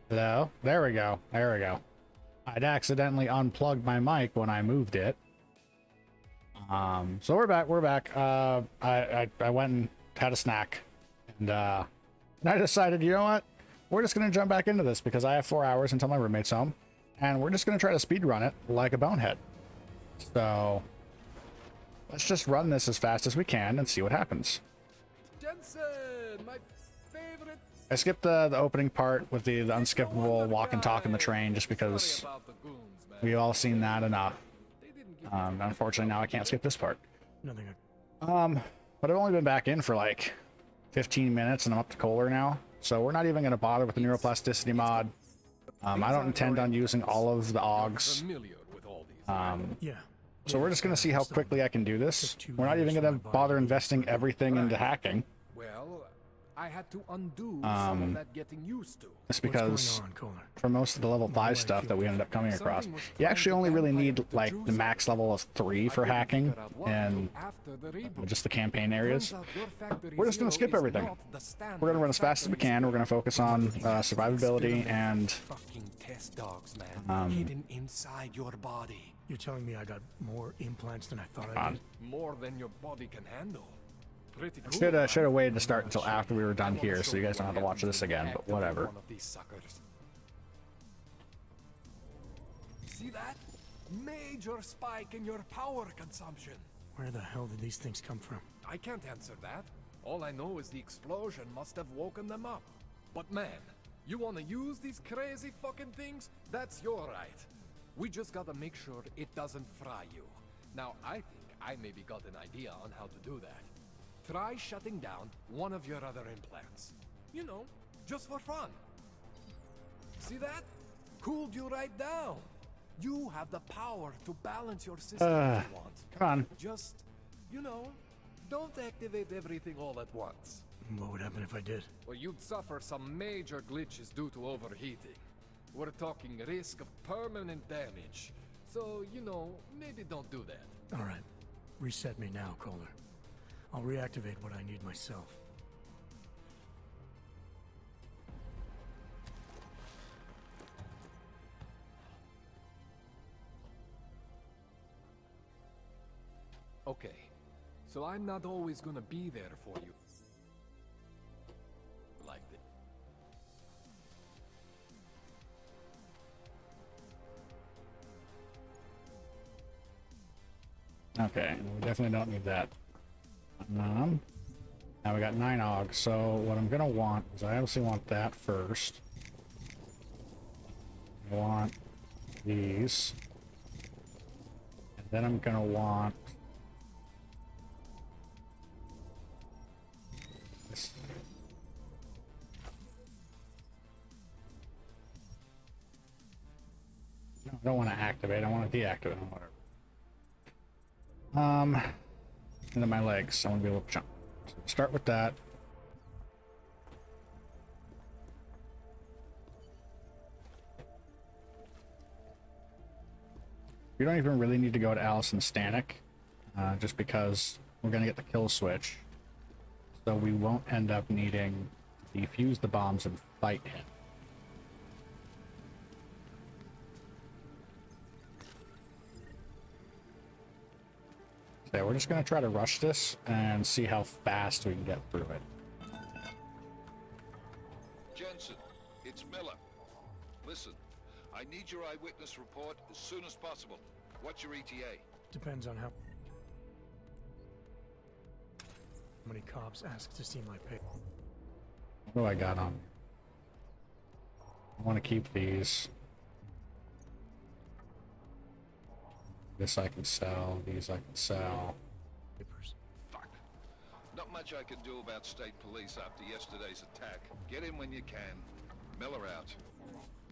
Hello? There we go. There we go. I'd accidentally unplugged my mic when I moved it. So we're back. We're back. I went and had a snack, and I decided, you know what? We're just gonna jump back into this because I have 4 hours until my roommate's home, and we're just gonna try to speed run it like a bonehead. So let's just run this as fast as we can and see what happens. Jensen, my favorite. I skipped the opening part with the unskippable walk and talk in the train just because we've all seen that enough. Unfortunately, now I can't skip this part. Nothing. But I've only been back in for like 15 minutes and I'm up to Kohler now. So we're not even going to bother with the neuroplasticity mod. I don't intend on using all of the augs. Yeah. So we're just going to see how quickly I can do this. We're not even going to bother investing everything into hacking. Well, I had to undo some of that getting used to. Just because What's going on, Kohler? for most of the level 5 stuff that we ended up coming across, you actually only really need like the max level of 3 for hacking and just the campaign areas. We're just going to skip everything. We're going to run as fast as we can. We're going to focus on survivability and Fucking test dogs, man. Hidden inside your body. You're telling me I got more implants than I thought I did? More than your body can handle. Pretty cool. should have waited to start until after we were done here so you guys don't have to watch this again, but whatever. One of these suckers. See that? Major spike in your power consumption. Where the hell did these things come from? I can't answer that. All I know is the explosion must have woken them up. But man, you wanna use these crazy fucking things? That's your right. We just gotta make sure it doesn't fry you. Now, I think I maybe got an idea on how to do that. Try shutting down one of your other implants. You know, just for fun. See that? Cooled you right down. You have the power to balance your system if you want. Come on. Just, you know, don't activate everything all at once. What would happen if I did? Or you'd suffer some major glitches due to overheating. We're talking risk of permanent damage. So, you know, maybe don't do that. All right. Reset me now, Kohler. I'll reactivate what I need myself. Okay, so I'm not always gonna be there for you. Like this. Okay, we definitely don't need that. Now we got 9 augs, so what I'm gonna want is I obviously want that first. I want these. And then I'm gonna want this. No, I don't want to activate, I want to deactivate, whatever. And then my legs, I want to be able to jump. So start with that. We don't even really need to go to Allison Stanek, just because we're going to get the kill switch. So we won't end up needing to defuse the bombs and fight him. Okay, we're just going to try to rush this and see how fast we can get through it. Jensen, it's Miller. Listen, I need your eyewitness report as soon as possible. What's your ETA? Depends on how many cops ask to see my paper. What do I got on? I want to keep these. This I can sell, these I can sell. Papers. Fuck. Not much I can do about state police after yesterday's attack. Get in when you can. Miller out.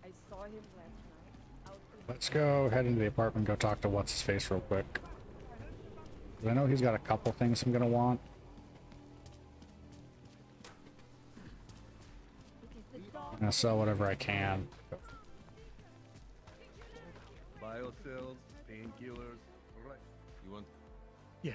I saw him last night. Out in Let's go head into the apartment and go talk to what's-his-face real quick. 'Cause I know he's got a couple things I'm gonna want. I'm gonna sell whatever I can. Biocells, painkillers, right? You want? Yeah.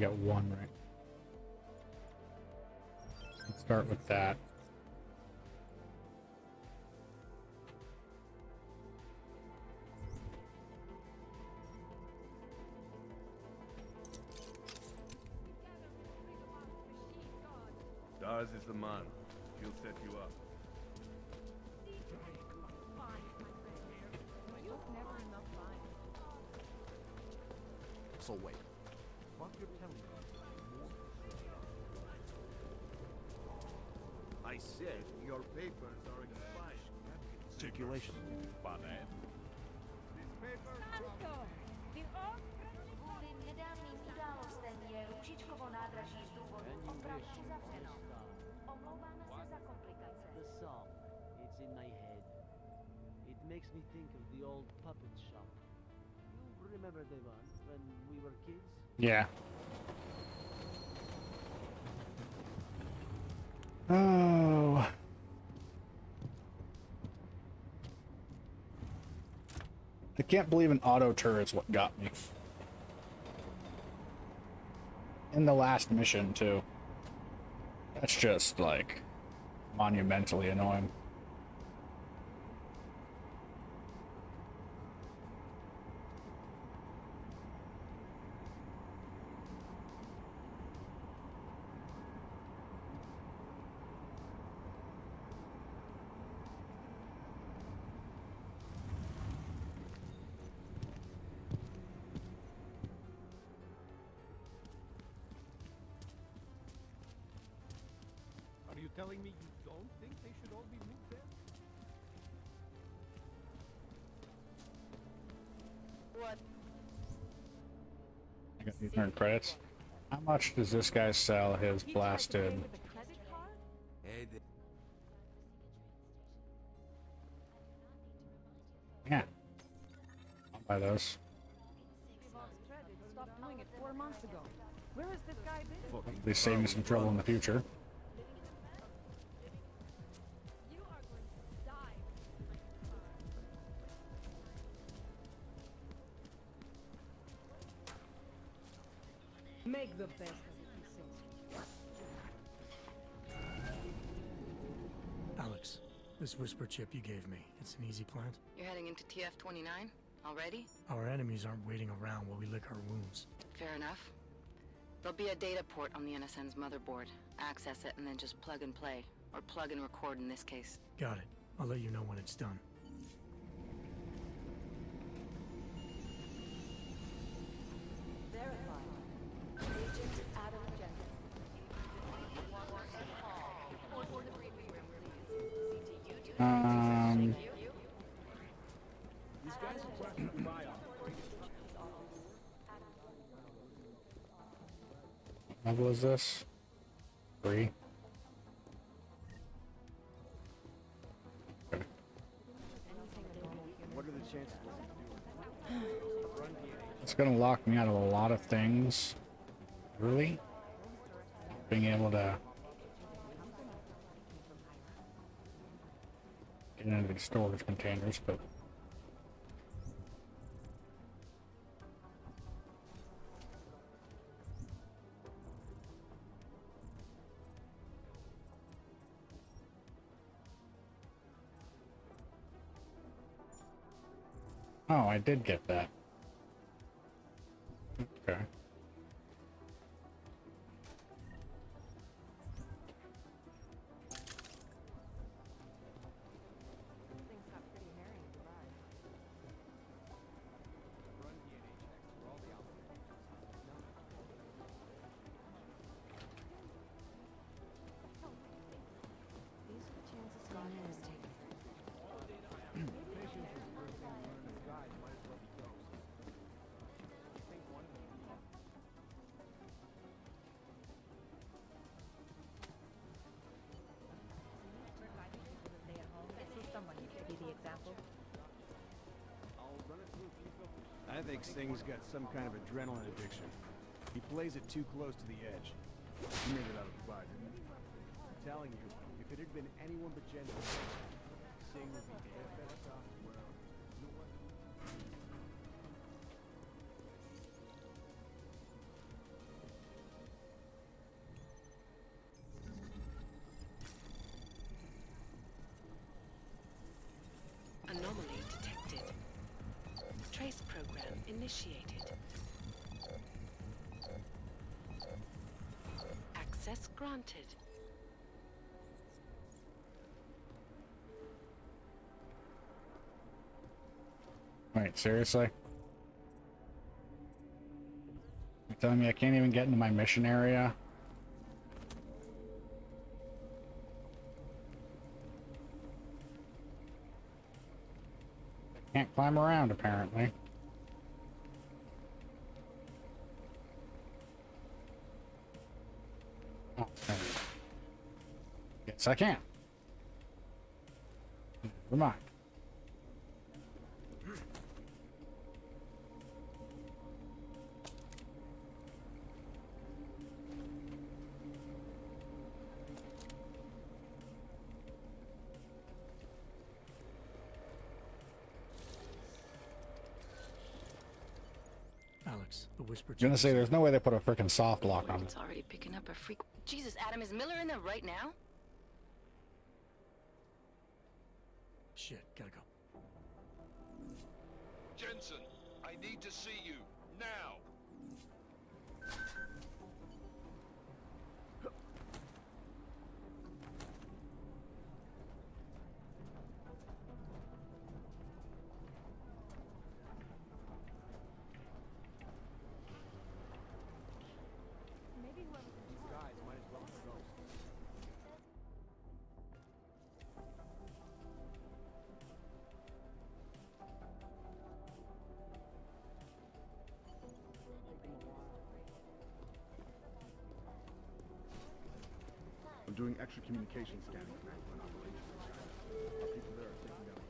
get one right. Let's start with that. Dars is the man. He'll set you up. So wait. What you're telling me? I said your papers are expired. Circulation. Kvůli nedávným událostem je Růžičkovo nádraží z důvodu opravky zavřeno. Omlouváme se za komplikace. The song, it's in my head. It makes me think of the old puppet shop. You remember the one when we were kids? Yeah. Oh. I can't believe an auto turret's what got me. In the last mission, too. That's just, like, monumentally annoying. Are you telling me you don't think they should all be moved there? What? I got these earned credits. How much does this guy sell his blasted? With a credit card? Yeah. I'll buy those. Boss Credit stopped doing it 4 months ago. Where has this guy been? At least save me some trouble in the future. You are going to die. Make the best of it, he says. Alex, this whisper chip you gave me, it's an easy plant? You're heading into TF-29 already? Our enemies aren't waiting around while we lick our wounds. Fair enough. There'll be a data port on the NSN's motherboard. Access it and then just plug and play. Or plug and record in this case. Got it. I'll let you know when it's done. Verified. Agent Adam Jensen. What level is this? 3. What are the chances? It's gonna lock me out of a lot of things. Really? Being able to get into these storage containers, but oh, I did get that. Okay. Things got pretty hairy in Dubai. These are the chances God has taken. I think Sing's got some kind of adrenaline addiction. He plays it too close to the edge. He made it out of the bar, didn't he? I'm telling you, if it had been anyone but Jensen, Sing would be AFS off the world. initiated. Access granted. Wait, seriously? You're telling me I can't even get into my mission area? Can't climb around, apparently. Oh, yes, I can. Never mind. Alex, the whisper. I'm gonna say there's no way they put a freaking soft lock on it. It's already picking up a freak. Jesus, Adam, is Miller in there right now? Shit, gotta go. Jensen, I need to see you now. Maybe whoever's in charge. Guys, might as well go. I'm doing extra communication scanning for an operation in China. Our people there are taking down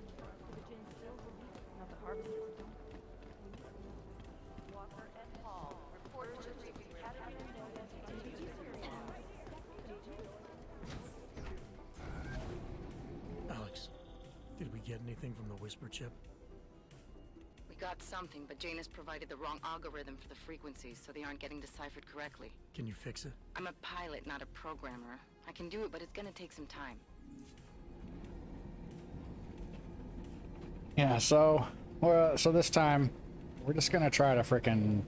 The gin spills will be not the harvesters don't. Walker and Hall report to the Academy of Alex, did we get anything from the whisper chip? We got something, but Jane has provided the wrong algorithm for the frequencies, so they aren't getting deciphered correctly. Can you fix it? I'm a pilot, not a programmer. I can do it, but it's gonna take some time. Yeah, so this time we're just gonna try to frickin'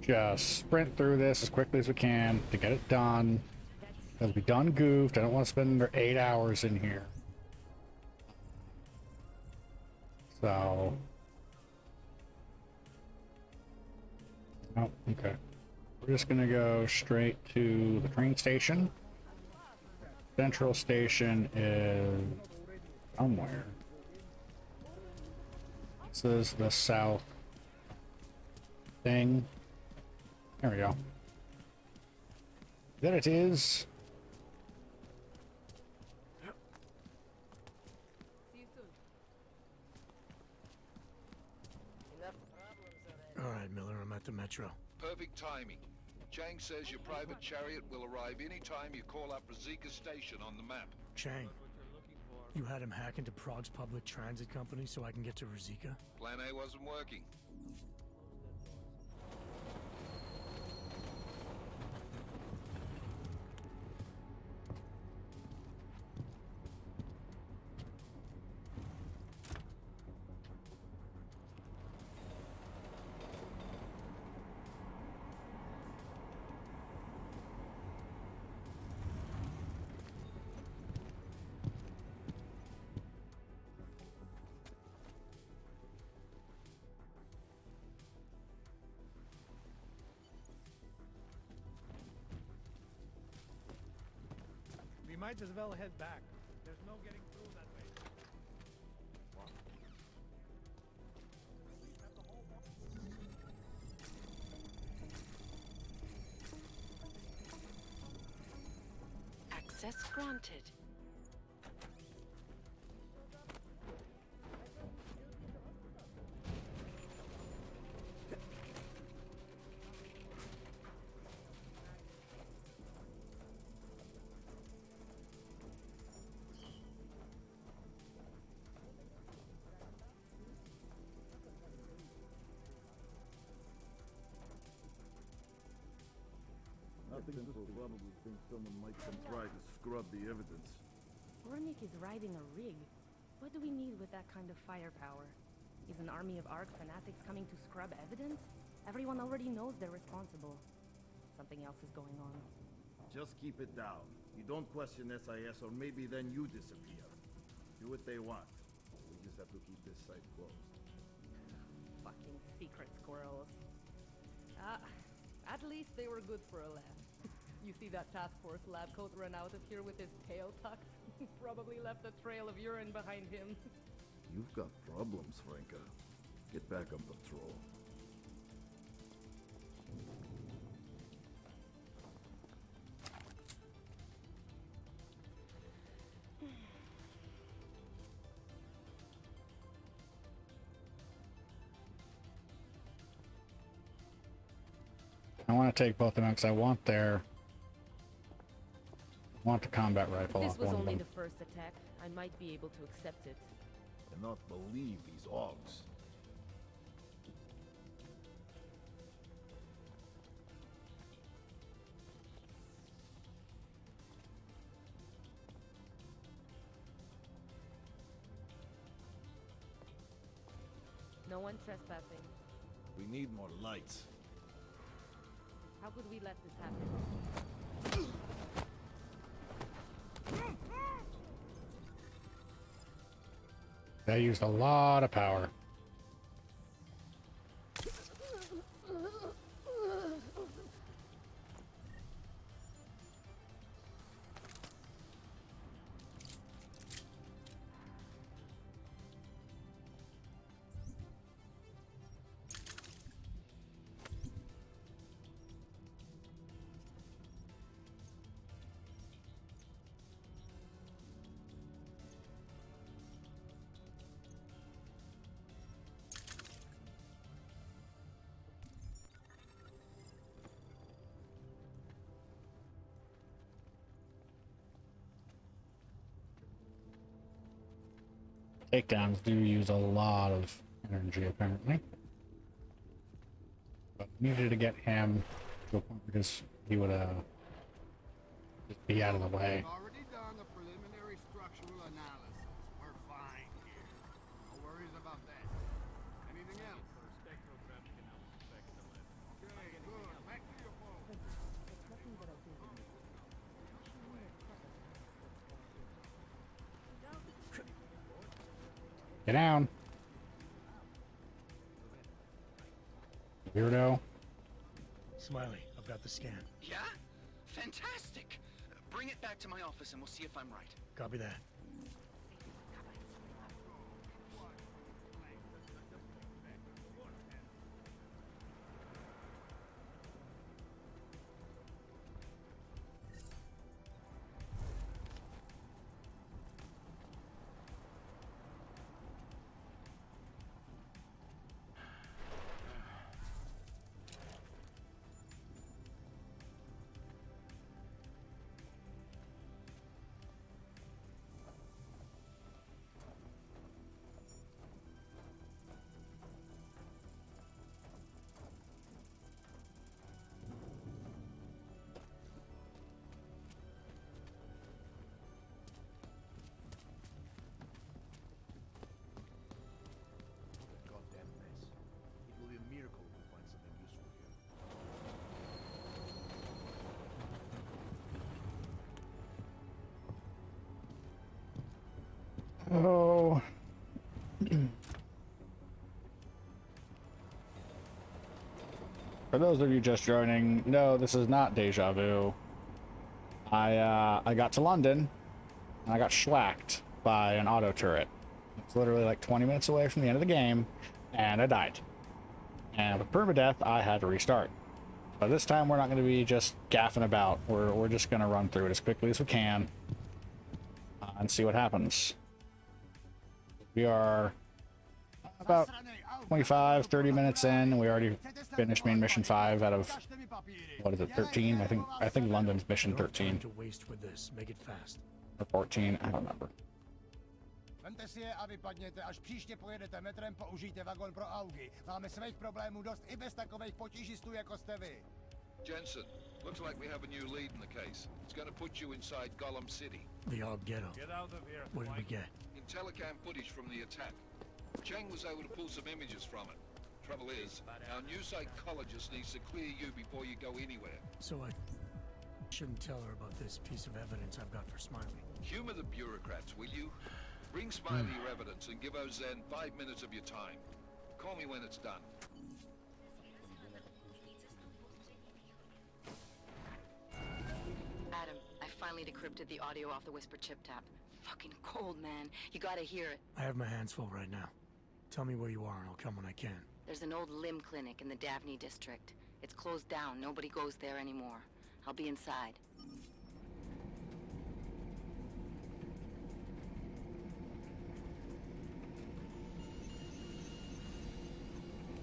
just sprint through this as quickly as we can to get it done. Because we done goofed. I don't want to spend 8 hours in here. So. Oh, okay. We're just gonna go straight to the train station. Central station is somewhere. This is the south thing. There we go. There it is. See you soon. All right, Miller, I'm at the metro. Perfect timing. Chang says your private chariot will arrive anytime you call up Rizika Station on the map. Chang, you had him hack into Prague's public transit company so I can get to Rizika? Plan A wasn't working. We might as well head back. There's no getting through that way. Access granted. Nothing will probably think someone might come try to scrub the evidence. Ornik is riding a rig. What do we need with that kind of firepower? Is an army of ARC fanatics coming to scrub evidence? Everyone already knows they're responsible. Something else is going on. Just keep it down. You don't question SIS, or maybe then you disappear. Do what they want. We just have to keep this site closed. Fucking secret squirrels. At least they were good for a laugh. You see that task force lab coat run out of here with his tail tucked? Probably left a trail of urine behind him. You've got problems, Franca. Get back on patrol. I want to take both of them because I want the combat rifle This off was one of only them. the first attack. I might be able to accept it. Cannot believe these Augs. No one trespassing. We need more lights. How could we let this happen? That used a lot of power. Takedowns do use a lot of energy, apparently. But we needed to get him to a point where he would just be out of the way. We've already done the preliminary structural analysis. We're fine here. No worries about that. Anything else? Okay, good. Back to your phone. Get down. Weirdo. Smiley, I've got the scan. Yeah? Fantastic! Bring it back to my office and we'll see if I'm right. Copy that. Goddamn mess. It will be a miracle if we find something useful here. Oh. For those of you just joining, no, this is not deja vu. I got to London and I got schwacked by an auto turret. It's literally like 20 minutes away from the end of the game, and I died. And with permadeath, I had to restart. But this time, we're not going to be just gaffing about. We're just going to run through it as quickly as we can and see what happens. We are about 25, 30 minutes in, and we already finished main mission 5 out of, what is it, 13? I think London's mission 13. To waste with this. Make it fast. Or 14, I don't remember. Vemte si je a vypadněte, až příště pojedete metrem, použijte vagon pro augy. Máme svých problémů dost i bez takových potížistů jako jste vy. Jensen, looks like we have a new lead in the case. It's going to put you inside Gollum City. The AUG ghetto. Get out of here. What did we get? In telecam footage from the attack. Chang was able to pull some images from it. Trouble is, our new psychologist needs to clear you before you go anywhere. So I shouldn't tell her about this piece of evidence I've got for Smiley. Humor the bureaucrats, will you? Bring Smiley your evidence and give Ozan 5 minutes of your time. Call me when it's done. Adam, I finally decrypted the audio off the Whisper chip tap. Fucking cold, man. You gotta hear it. I have my hands full right now. Tell me where you are and I'll come when I can. There's an old limb clinic in the Daphne district. It's closed down. Nobody goes there anymore. I'll be inside.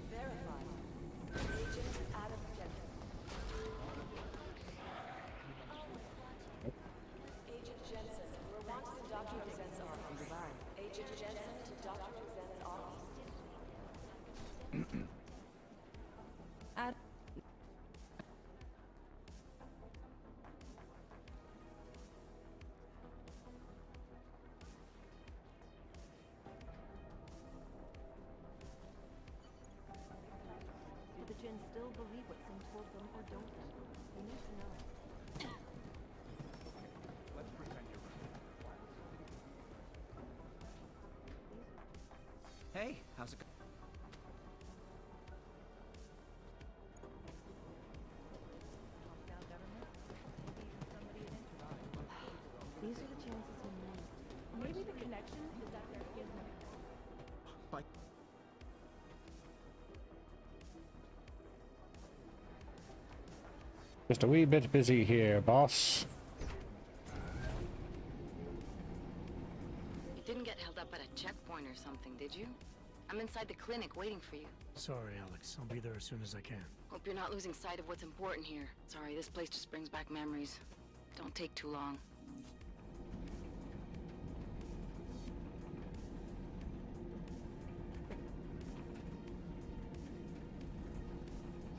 Verified. Agent Adam Jensen. Agent Jensen, we're wanted in Dr. Rosen's office. Agent Jensen to Dr. Rosen's office. Do the Jinn still believe what Singh told them, or don't they? We need to know. Let's pretend you're right. Hey, how's it going? Top-down government? Maybe even somebody at Interlock. These are the chances we missed. Maybe the connection is that there is no. Bye. Just a wee bit busy here, boss. You didn't get held up at a checkpoint or something, did you? I'm inside the clinic waiting for you. Sorry, Alex. I'll be there as soon as I can. Hope you're not losing sight of what's important here. Sorry, this place just brings back memories. Don't take too long.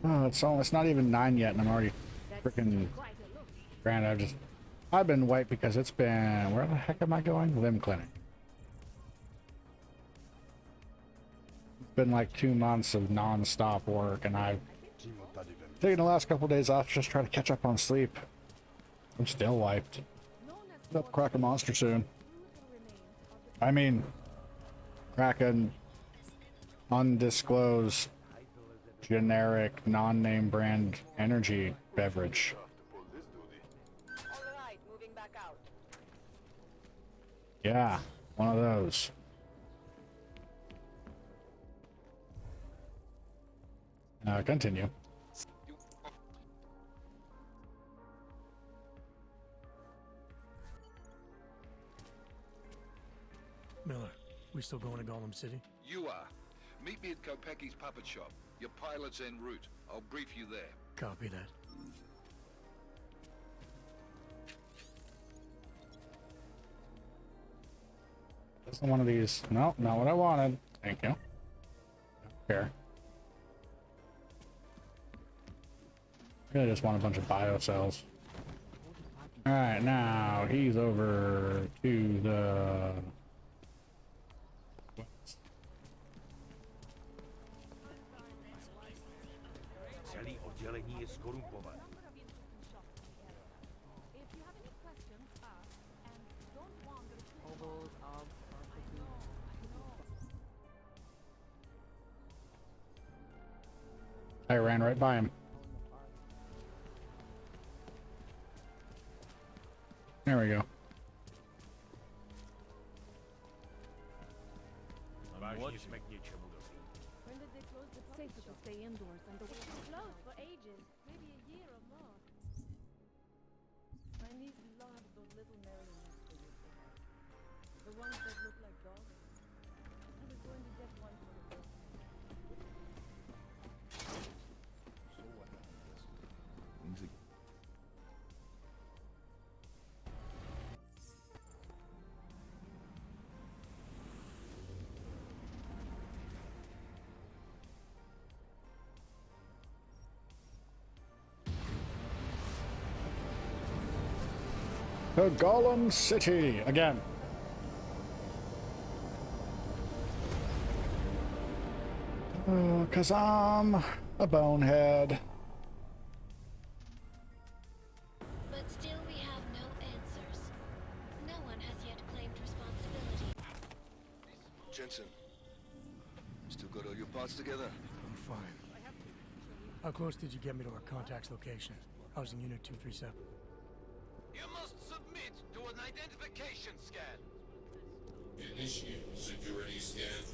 Oh, it's not even 9 yet, and I'm already freaking. Granted, I've been white because it's been, where the heck am I going? Limb clinic. It's been like 2 months of non-stop work, and I've taken the last couple days off to just try to catch up on sleep. I'm still wiped. I'll crack a monster soon. I mean, crack an undisclosed, generic, non-name brand energy beverage. Alright, moving back out. Yeah, one of those. Continue. Miller, we still going to Gollum City? You are. Meet me at Kopecki's puppet shop. Your pilot's en route. I'll brief you there. Copy that. Isn't one of these? No, not what I wanted. Thank you. Here. I really just want a bunch of bio cells. Alright, now he's over to the... Celý oddělení je skorumpované. I ran right by him. There we go. Vážně jsme k něčemu dobrý. When did they close the safer to stay indoors and the closed for ages, maybe a year or more. My niece loves those little marionettes they used to have. The ones that look like dogs. I was going to get one for the birthday. So what happened? Things To Gollum City again. 'Cause I'm a bonehead. But still we have no answers. No one has yet claimed responsibility. Jensen, still got all your parts together? I'm fine. How close did you get me to our contact's location? I was in Unit 237. You must submit to an identification scan. Initiate security scan.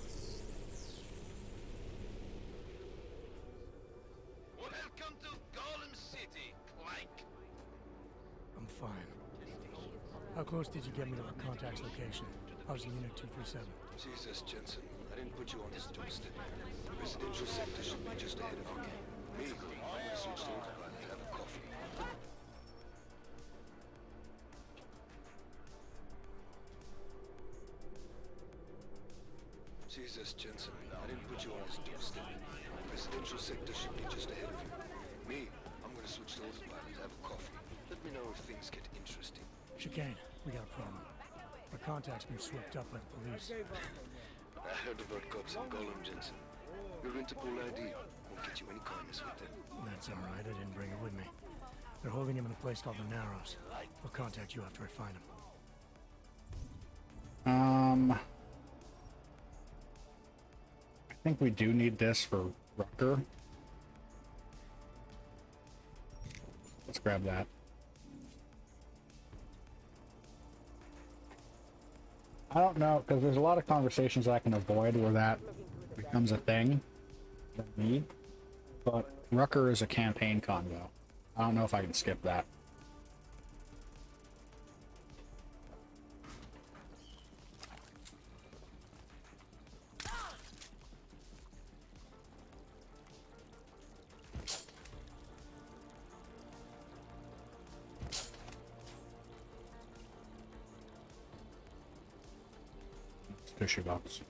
Welcome to Golem City, Clank. I'm fine. How close did you get me to our contact's location? I was in Unit 237. Jesus, Jensen, I didn't put you on this doorstep. The residential sector should be just ahead of you. Me, I'm gonna switch to autopilot to have a coffee. Jesus, Jensen, I didn't put you on this doorstep. The residential sector should be just ahead of you. Me, I'm gonna switch to autopilot to have a coffee. Let me know if things get interesting. Chicane, we got a problem. Our contact's been swept up by the police. I heard about cops in Golem, Jensen. Your Interpol ID won't get you any kindness with them. That's all right, I didn't bring it with me. They're holding him in a place called the Narrows. I'll contact you after I find him. I think we do need this for Rucker. Let's grab that. I don't know, because there's a lot of conversations I can avoid where that becomes a thing for me. But Rucker is a campaign convo. I don't know if I can skip that. Tissue box.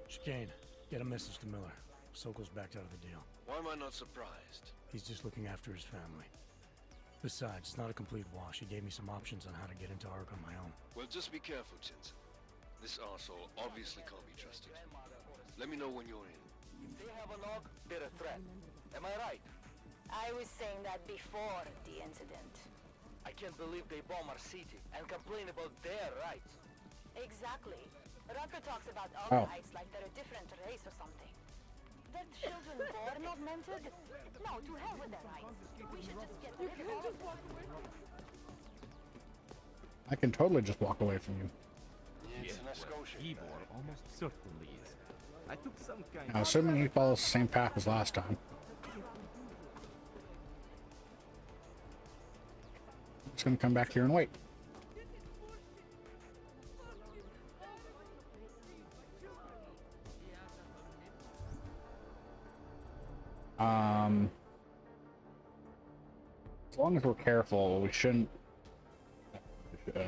Chicane, get a message to Miller. Sokol's backed out of the deal. Why am I not surprised? He's just looking after his family. Besides, it's not a complete wash. He gave me some options on how to get into Ark on my own. Well, just be careful, Jensen. This arsehole obviously can't be trusted. Let me know when you're in. If they have a log, they're a threat. Am I right? I was saying that before the incident. I can't believe they bomb our city and complain about their rights. Exactly. Rucker talks about Oh. our rights like they're a different race or something. They're children born augmented? No, to hell with their rights. We should just get rid of all of them. I can totally just walk away from you. Yes, Ivor almost certainly is. I took some kind Now, assuming he follows the same path as last time. I'm just gonna come back here and wait. As long as we're careful, we shouldn't. We'll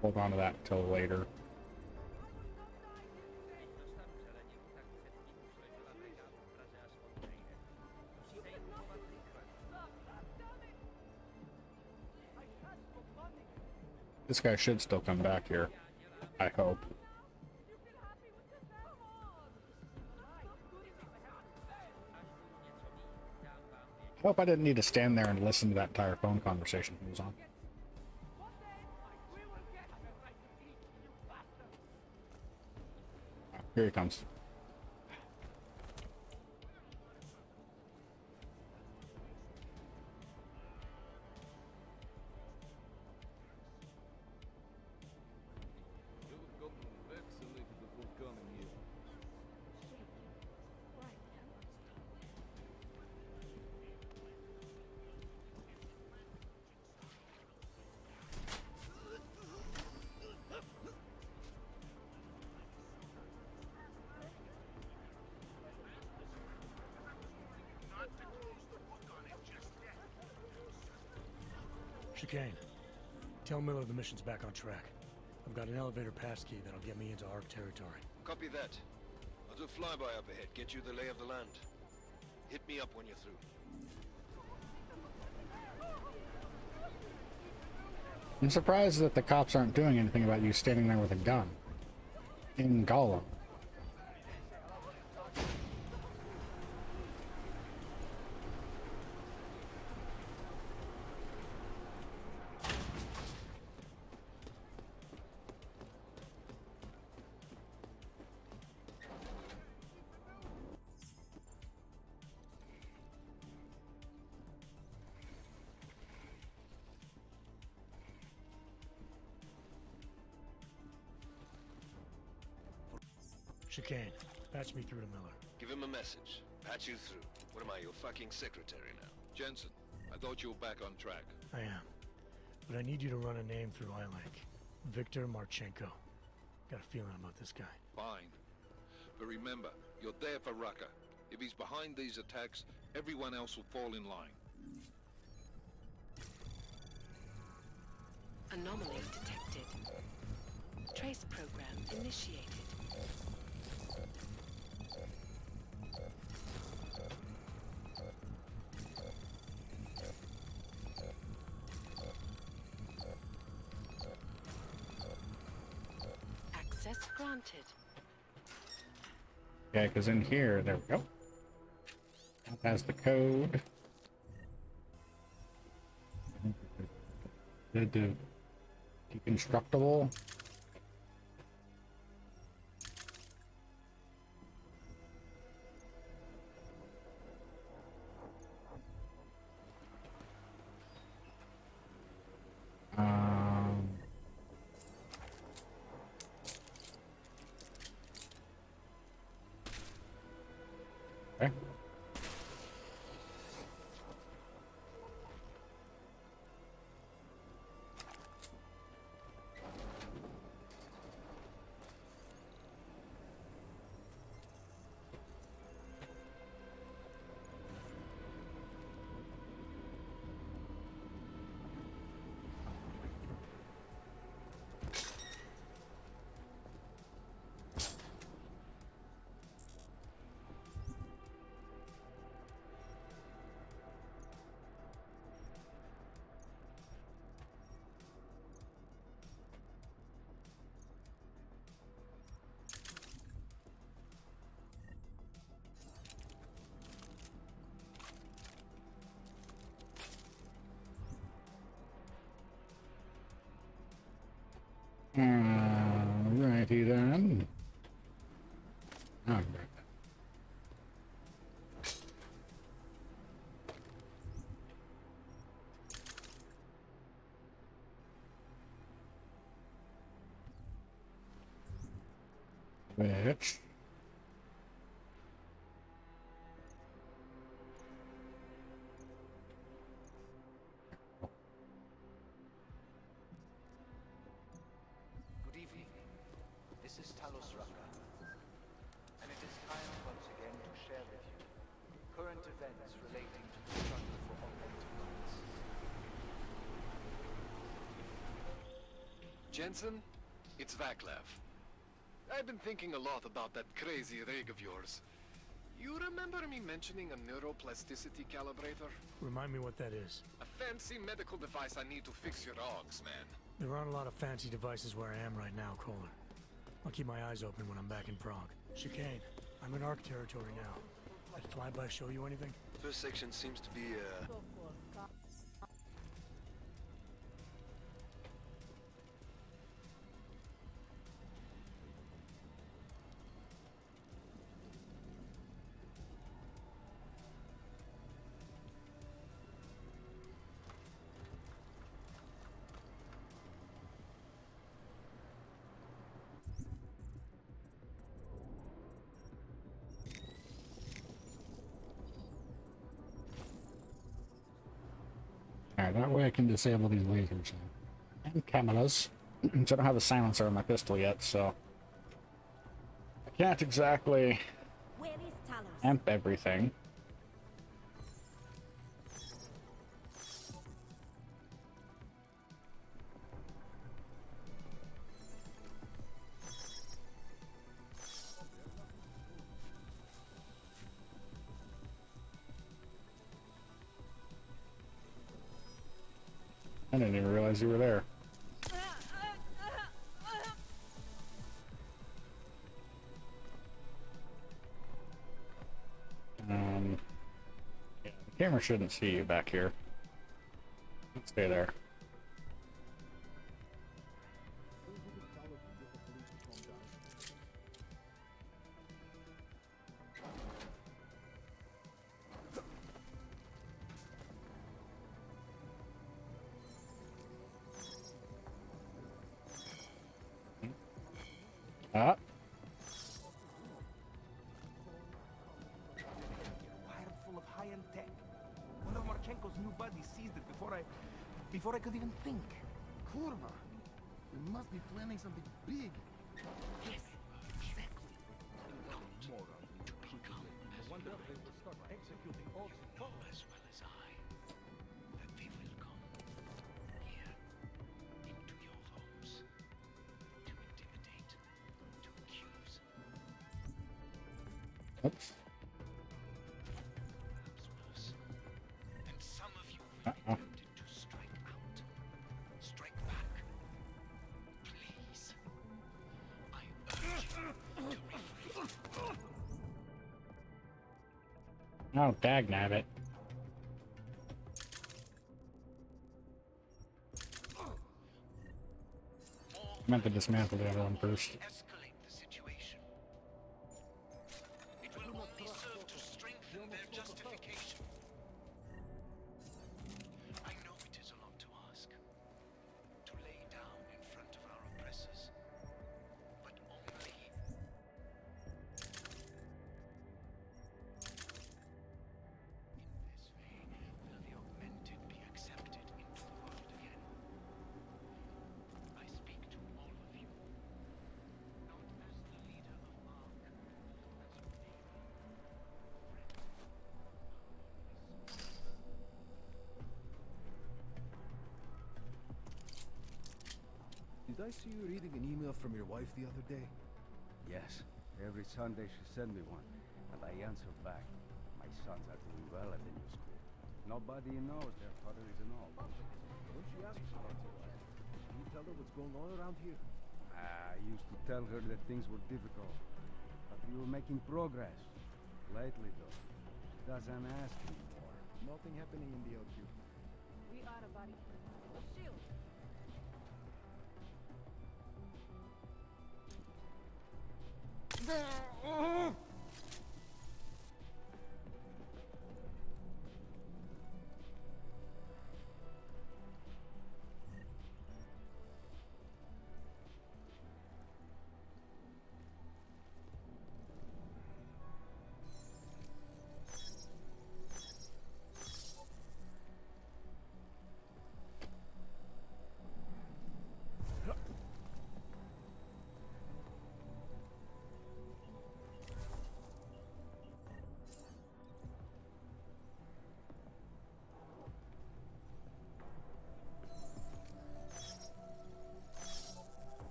hold on to that until later. This guy should still come back here. I hope. I hope I didn't need to stand there and listen to that entire phone conversation he was on. Here he comes. Chicane, tell Miller the mission's back on track. I've got an elevator passkey that'll get me into ARC territory. Copy that. I'll do a flyby up ahead, get you the lay of the land. Hit me up when you're through. I'm surprised that the cops aren't doing anything about you standing there with a gun. In Gollum. Chicane, patch me through to Miller. Give him a message. Patch you through. What am I, your fucking secretary now? Jensen, I thought you were back on track. I am. But I need you to run a name through ILAC. Victor Marchenko. Got a feeling about this guy. Fine. But remember, you're there for Rucker. If he's behind these attacks, everyone else will fall in line. Anomaly detected. Trace program initiated. Access granted. Okay, because in here, there we go. That has the code. The deconstructible. Okay. Righty then. All right. Which Good evening. This is Talos Raka. And it is time once again to share with you current events relating to the struggle for augmented rights. Jensen, it's Vaclav. I've been thinking a lot about that crazy rig of yours. You remember me mentioning a neuroplasticity calibrator? Remind me what that is. A fancy medical device I need to fix your dogs, man. There aren't a lot of fancy devices where I am right now, Kohler. I'll keep my eyes open when I'm back in Prague. Chicane, I'm in ARC territory now. That flyby show you anything? First section seems to be, Alright, that way I can disable these lasers and cameras. So I don't have a silencer on my pistol yet, so I can't exactly amp everything. realize you were there. Yeah, the camera shouldn't see you back here. Stay there. Ah. Wired full of high-end tech. One of Marchenko's new buddies seized it before I could even think. Kurva! We must be planning something big. Yes, exactly. Moron. No wonder they will start executing all supporters. As well as I, that they will come here into your homes to intimidate, to accuse. Oops. Perhaps worse. And some of you will be tempted to strike out. Strike back. Please. I urge you to refrain. Oh, dagnabbit. I meant to dismantle the other one first. Escalate the situation. It will only serve to strengthen their justification. I know it is a lot to ask. To lay down in front of our oppressors. But only... In this way will the augmented be accepted into the world again. I speak to all of you. Not as the leader of Mark, as your neighbor, Did I see you reading an email from your wife the other day? Yes. Every Sunday she sends me one, and I answer back. My sons are doing well at the new school. Nobody knows their father is an old. When she asks about your wife, can you tell her what's going on around here? I used to tell her that things were difficult, but we were making progress. Lately, though, she doesn't ask anymore. Nothing happening in the LQ. We are a body. Shield.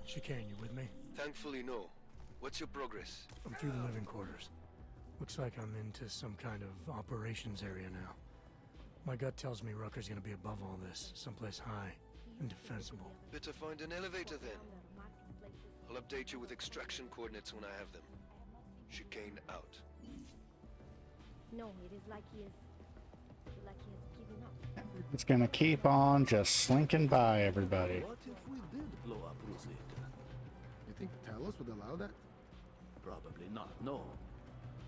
Chicane, you with me? Thankfully, no. What's your progress? I'm through the living quarters. Looks like I'm into some kind of operations area now. My gut tells me Rucker's gonna be above all this, someplace high and defensible. Better find an elevator then. I'll update you with extraction coordinates when I have them. Chicane out. No, it is like he has given up. It's gonna keep on just slinking by everybody. What if we did blow up Rosita? You think Talos would allow that? Probably not, no.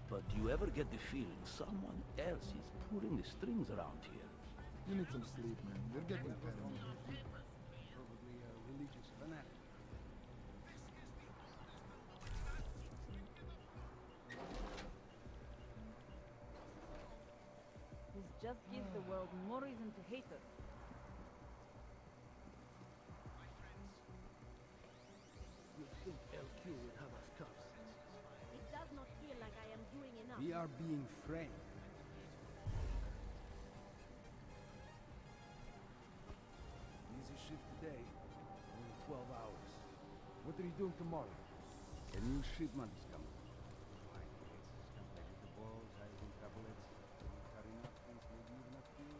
But do you ever get the feeling someone else is pulling the strings around here? You need some sleep, man. You're getting paranoid. Probably a religious fanatic. This just gives the world more reason to hate us. You think LQ would have us cuffs? It does not feel like I am doing enough. We are being framed. Easy shift today. Only 12 hours. What are you doing tomorrow? A new shipment is coming. Fine cases, vegetables, iron tablets, carrying up things, maybe even a few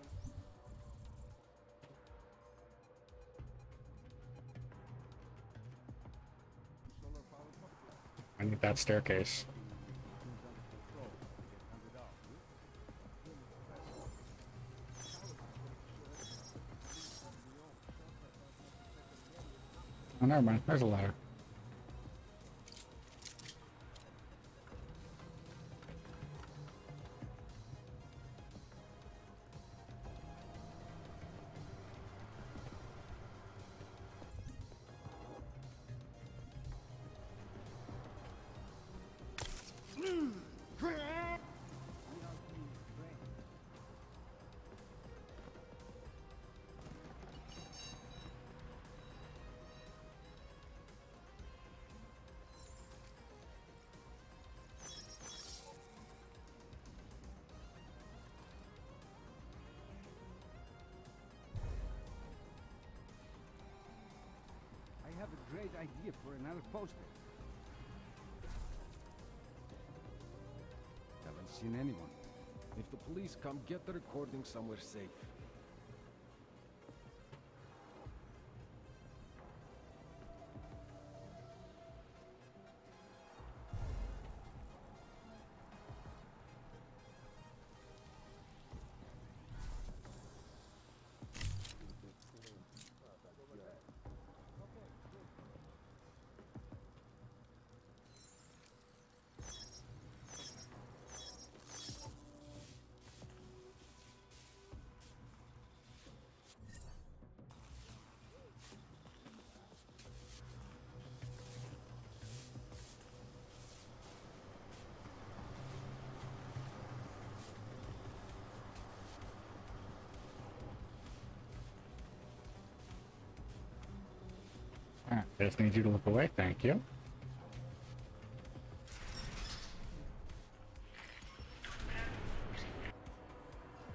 I need that staircase. Oh, never mind. There's a ladder. I have a great idea for an poster. Haven't seen anyone. If the police come, get the recording somewhere safe. Alright, I just need you to look away, thank you.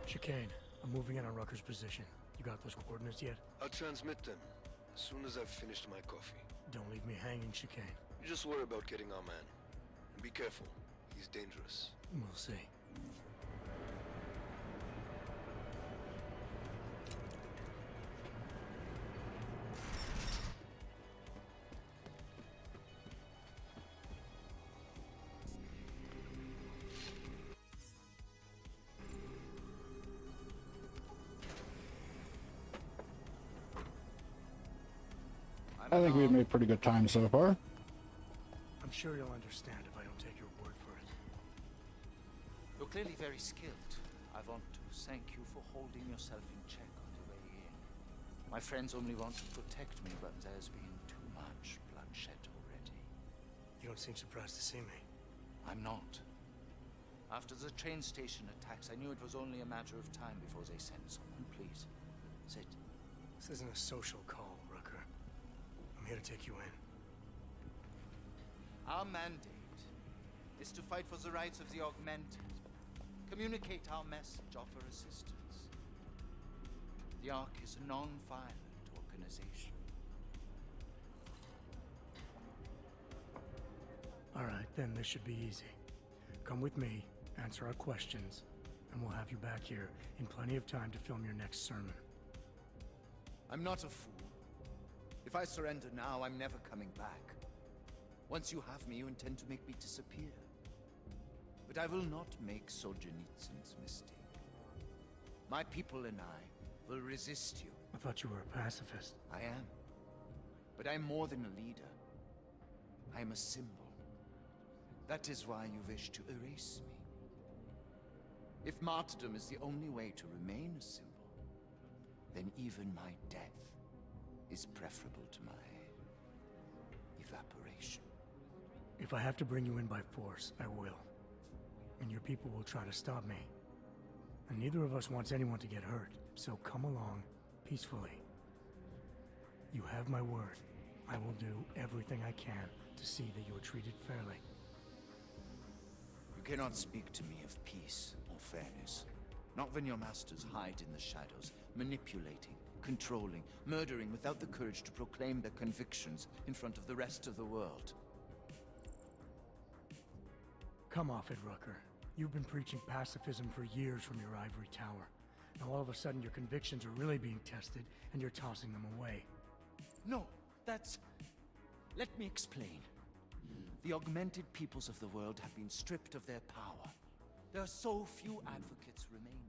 Chicane, I'm moving in on Rucker's position. You got those coordinates yet? I'll transmit them as soon as I've finished my coffee. Don't leave me hanging, Chicane. You just worry about getting our man. And be careful. He's dangerous. We'll see. I think we've made pretty good time so far. I'm sure you'll understand if I don't take your word for it. You're clearly very skilled. I want to thank you for holding yourself in check on the way in. My friends only want to protect me, but there's been too much bloodshed already. You don't seem surprised to see me. I'm not. After the train station attacks, I knew it was only a matter of time before they sent someone. Please, sit. This isn't a social call, Rucker. I'm here to take you in. Our mandate is to fight for the rights of the augmented. Communicate our message, offer assistance. The Ark is a non-violent organization. Alright, then this should be easy. Come with me, answer our questions, and we'll have you back here in plenty of time to film your next sermon. I'm not a fool. If I surrender now, I'm never coming back. Once you have me, you intend to make me disappear. But I will not make Solzhenitsyn's mistake. My people and I will resist you. I thought you were a pacifist. I am. But I'm more than a leader. I am a symbol. That is why you wish to erase me. If martyrdom is the only way to remain a symbol, then even my death is preferable to my evaporation. If I have to bring you in by force, I will. And your people will try to stop me. And neither of us wants anyone to get hurt, so come along peacefully. You have my word. I will do everything I can to see that you are treated fairly. You cannot speak to me of peace or fairness. Not when your masters hide in the shadows, manipulating, controlling, murdering without the courage to proclaim their convictions in front of the rest of the world. Come off it, Rucker. You've been preaching pacifism for years from your ivory tower. Now all of a sudden your convictions are really being tested, and you're tossing them away. No, that's... Let me explain. The augmented peoples of the world have been stripped of their power. There are so few advocates remaining.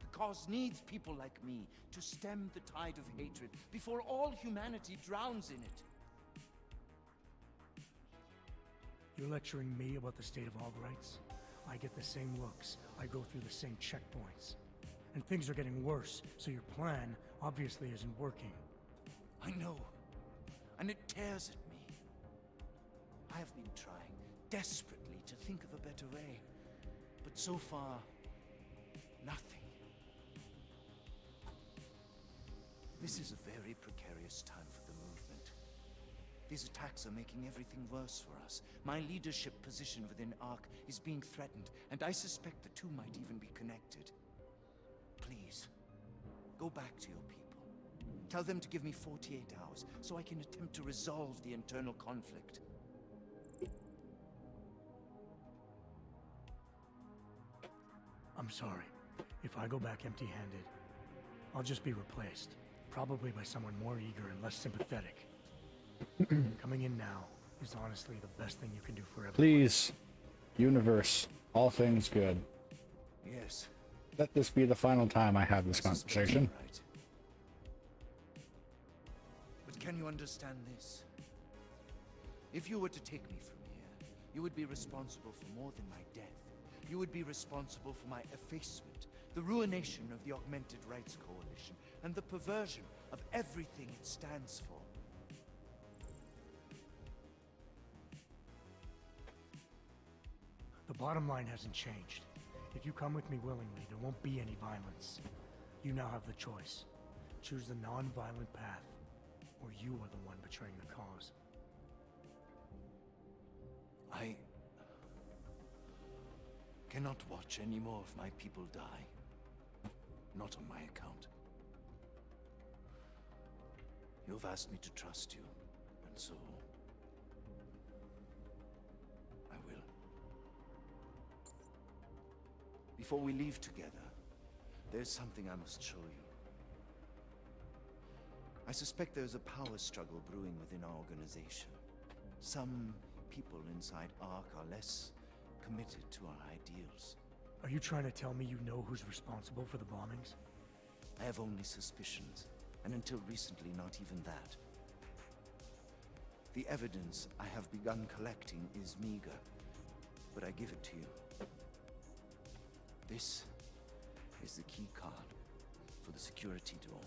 The cause needs people like me to stem the tide of hatred before all humanity drowns in it. You're lecturing me about the state of hog rights? I get the same looks. I go through the same checkpoints. And things are getting worse, so your plan obviously isn't working. I know. And it tears at me. I have been trying desperately to think of a better way. But so far, nothing. This is a very precarious time for the movement. These attacks are making everything worse for us. My leadership position within ARC is being threatened, and I suspect the two might even be connected. Please, go back to your people. Tell them to give me 48 hours so I can attempt to resolve the internal conflict. I'm sorry. If I go back empty-handed, I'll just be replaced. Probably by someone more eager and less sympathetic. Coming in now is honestly the best thing you can do for everyone. Please, universe, all things good. Yes. Let this be the final time I have this conversation. Right. But can you understand this? If you were to take me from here, you would be responsible for more than my death. You would be responsible for my effacement, the ruination of the Augmented Rights Coalition, and the perversion of everything it stands for. The bottom line hasn't changed. If you come with me willingly, there won't be any violence. You now have the choice. Choose the non-violent path, or you are the one betraying the cause. I cannot watch any more of my people die. Not on my account. You've asked me to trust you, and so I will. Before we leave together, there's something I must show you. I suspect there's a power struggle brewing within our organization. Some people inside ARC are less committed to our ideals. Are you trying to tell me you know who's responsible for the bombings? I have only suspicions, and until recently, not even that. The evidence I have begun collecting is meager, but I give it to you. This is the key card for the security door.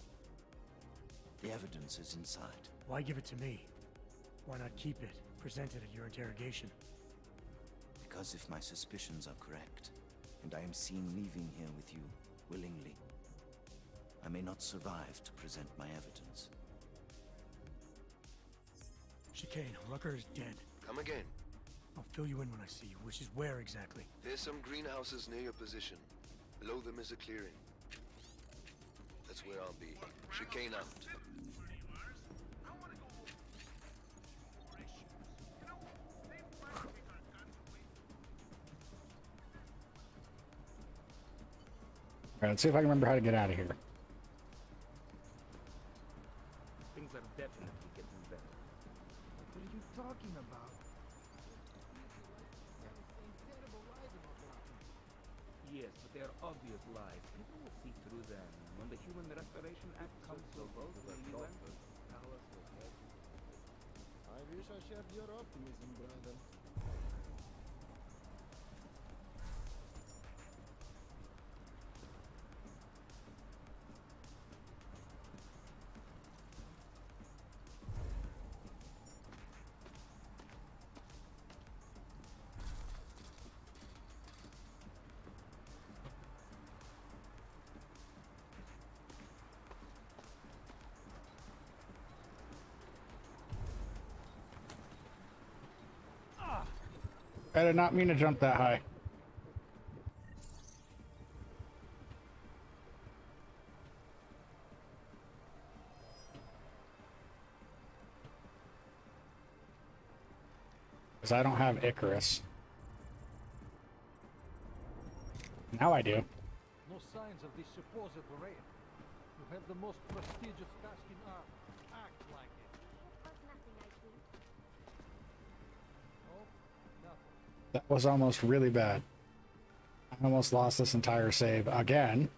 The evidence is inside. Why give it to me? Why not keep it, present it at your interrogation? Because if my suspicions are correct, and I am seen leaving here with you willingly, I may not survive to present my evidence. Chicane, Rucker is dead. Come again. I'll fill you in when I see you, which is where exactly? There's some greenhouses near your position. Below them is a clearing. That's where I'll be. Chicane out. Alright, let's see if I can remember how to get out of here. Things are definitely getting better. What are you talking about? Yes, but they are obvious lies. People will see through them when the Human Restoration Act comes to a vote in the UN. I wish I shared your optimism, brother. I did not mean to jump that high. Because I don't have Icarus. Now I do. No signs of this supposed raid. You have the most prestigious task in arms. Act like it. That was almost really bad. I almost lost this entire save again.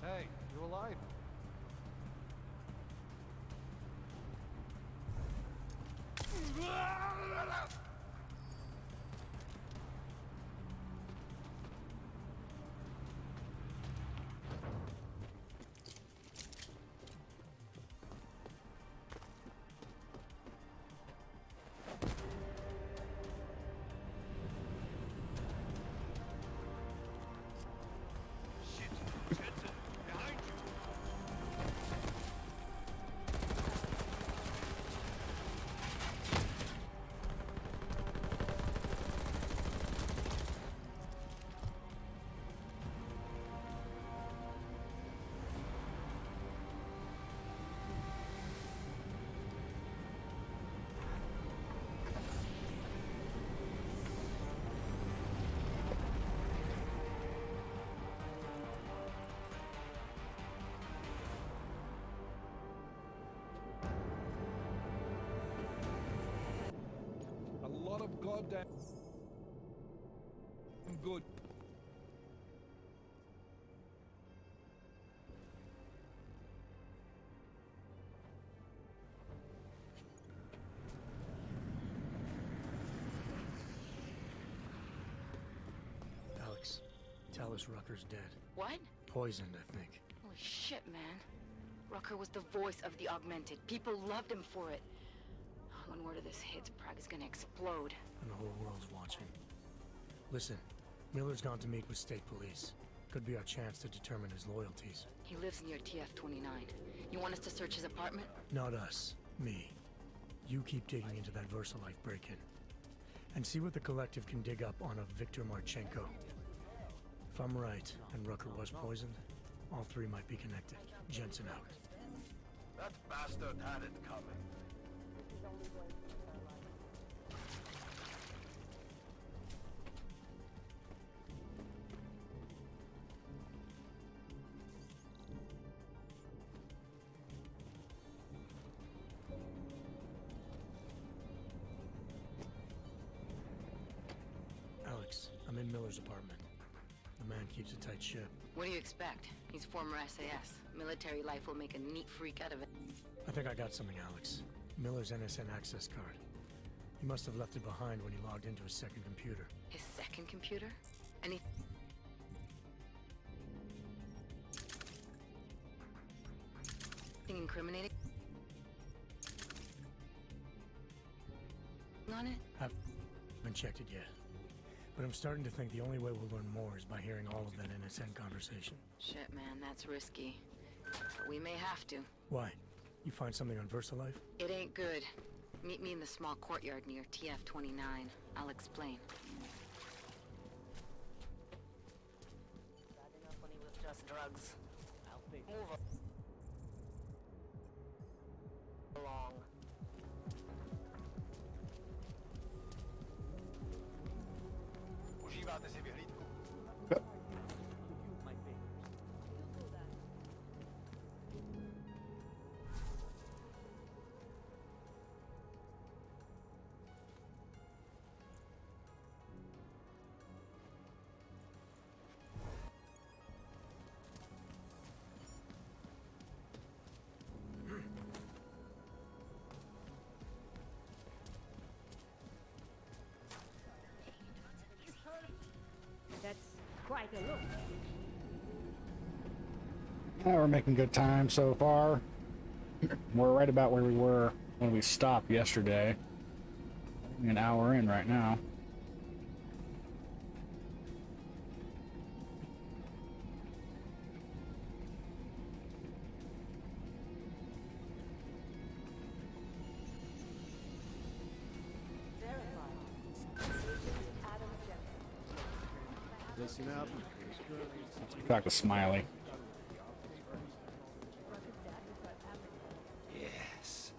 Hey, you alive? A lot of goddamn good. Alex, Talos Rucker's dead. What? Poisoned, I think. Holy shit, man. Rucker was the voice of the Augmented. People loved him for it. When word of this hits, Prague is gonna explode. And the whole world's watching. Listen, Miller's gone to meet with state police. Could be our chance to determine his loyalties. He lives near TF-29. You want us to search his apartment? Not us. Me. You keep digging into that VersaLife break-in. And see what the Collective can dig up on a Viktor Marchenko. If I'm right, and Rucker was poisoned, all three might be connected. Jensen out. That bastard had it coming. Alex, I'm in Miller's apartment. The man keeps a tight ship. What do you expect? He's former SAS. Military life will make a neat freak out of it. I think I got something, Alex. Miller's NSN access card. He must have left it behind when he logged into his second computer. His second computer? Anything incriminating on it? Haven't checked it yet. But I'm starting to think the only way we'll learn more is by hearing all of that NSN conversation. Shit, man, that's risky. But we may have to. Why? You find something on VersaLife? It ain't good. Meet me in the small courtyard near TF-29. I'll explain. Bad enough when he was just drugs. Move along. Užíváte si vyhlídku? That's quite a look. We're making good time so far. We're right about where we were when we stopped yesterday. An hour in right now. Listen up. Talk to Smiley. Yes.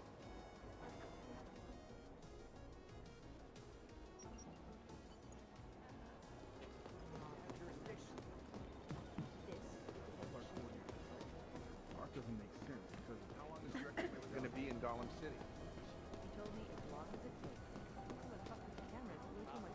Mark doesn't make sense because how long is your ever going to be in Gollum City? He told me as long as it takes. Some of the fucking cameras way too much.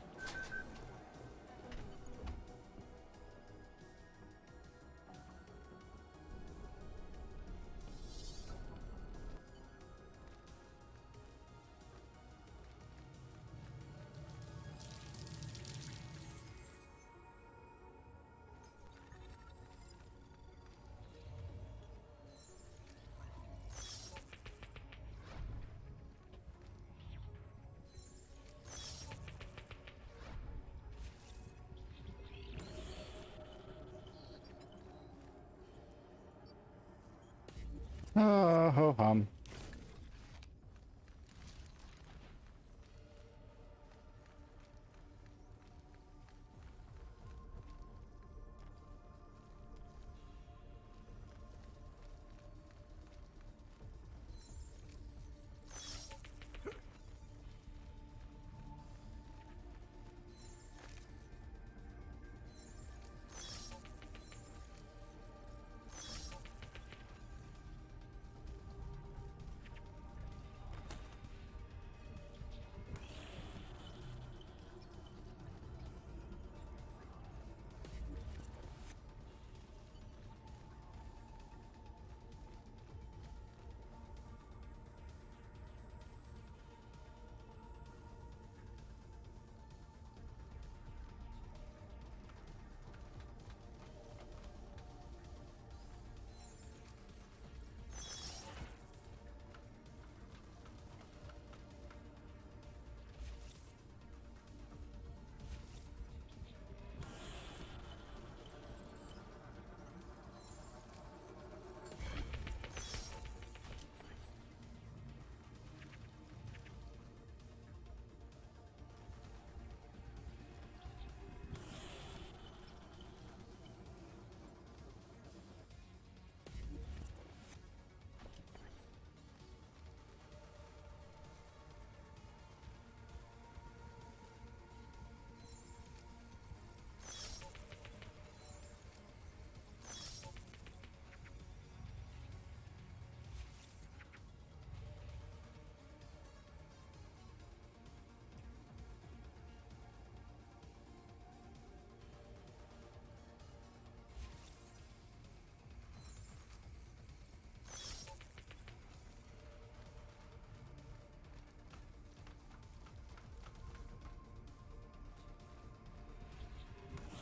Oh, ho hum.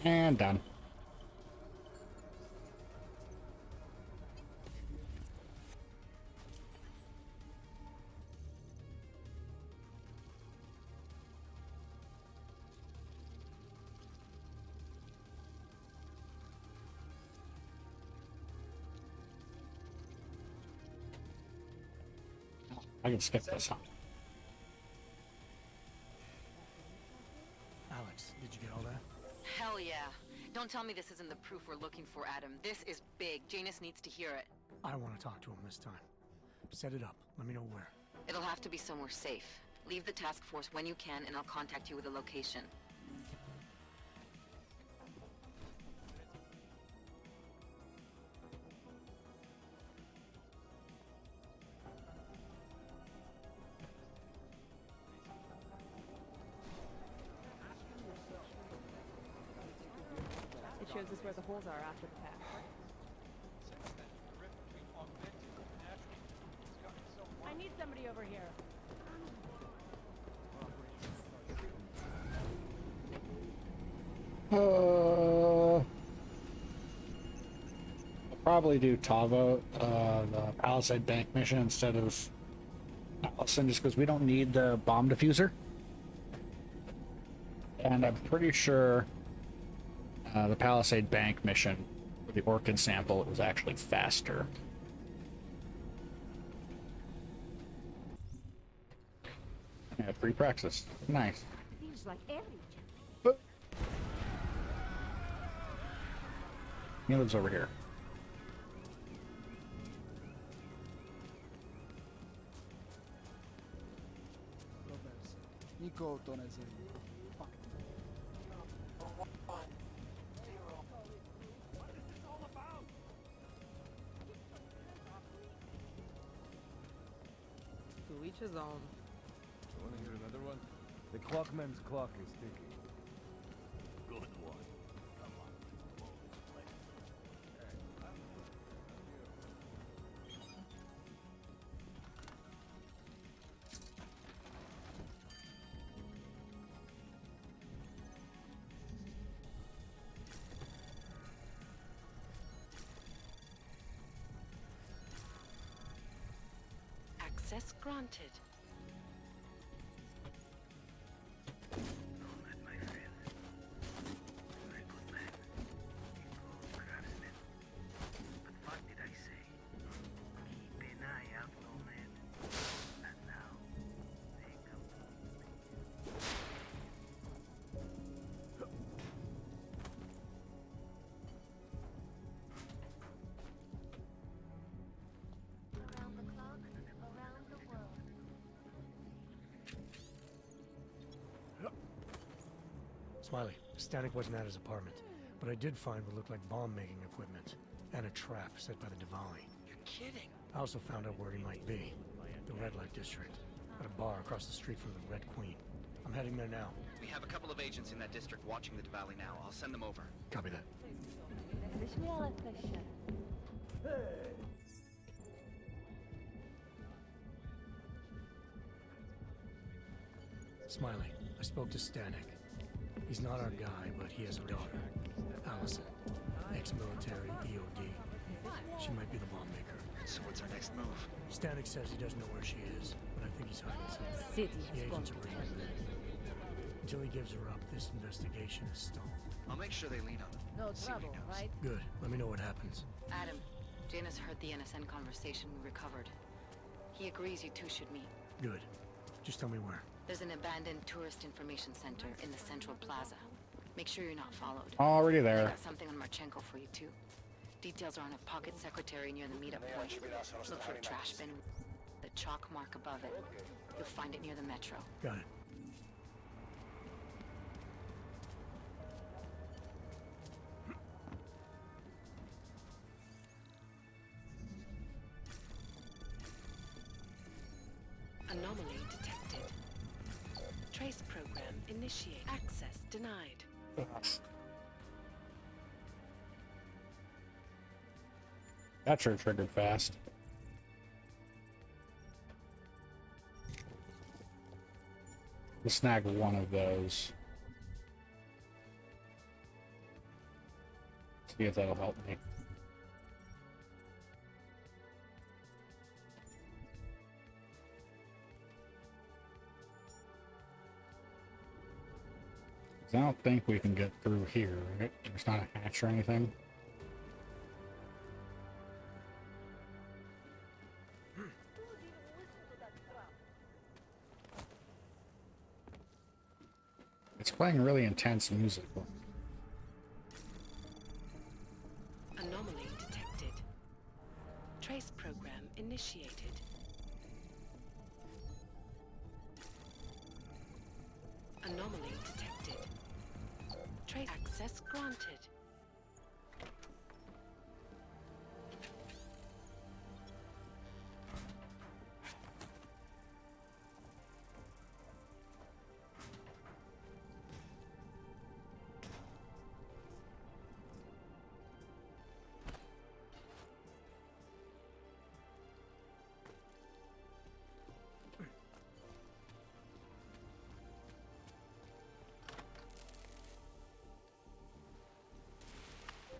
And done. I can skip this, huh? Alex, did you get all that? Hell yeah. Don't tell me this isn't the proof we're looking for, Adam. This is big. Janus needs to hear it. I want to talk to him this time. Set it up. Let me know where. It'll have to be somewhere safe. Leave the task force when you can, and I'll contact you with a location. It shows us where the holes are after the pack. I need somebody over here. I'll probably do Tavo, the Palisade Bank mission instead of Allison, just because we don't need the bomb diffuser. And I'm pretty sure the Palisade Bank mission for the Orchid sample is actually faster. Yeah, free praxis. Nice. Seems like every He lives over here. Nikoho to nezajímá. Fakt. To each his own. Want to hear another one? The clockman's clock is ticking. Good one. Come on. Access granted. Around the clock, around the world. Smiley, Static wasn't at his apartment, but I did find what looked like bomb-making equipment and a trap set by the Diwali. You're kidding. I also found out where he might be. The Red Light District. At a bar across the street from the Red Queen. I'm heading there now. We have a couple of agents in that district watching the Diwali now. I'll send them over. Copy that. Smiley, I spoke to Stanek. He's not our guy, but he has a daughter, Allison. Ex-military, EOD. She might be the bomb maker. So what's our next move? Stanek says he doesn't know where she is, but I think he's hiding something. City The has agents gone are bringing him in. Until he gives her up, this investigation is stalled. I'll make sure they lean on him. No See what he trouble, knows. right? Good. Let me know what happens. Adam, Janus heard the NSN conversation we recovered. He agrees you two should meet. Good. Just tell me where. There's an abandoned tourist information center in the central plaza. Make sure you're not followed. Already I there. got something on Marchenko for you too. Details are on a pocket secretary near the meetup point. Look for a trash bin. The chalk mark above it. You'll find it near the metro. Got it. Anomaly detected. Trace program initiate. Access denied. That sure triggered fast. We'll snag one of those. See if that'll help me. I don't think we can get through here, right? There's not a hatch or anything. It's playing really intense music. Anomaly detected. Trace program initiated. Anomaly detected. Trace access granted.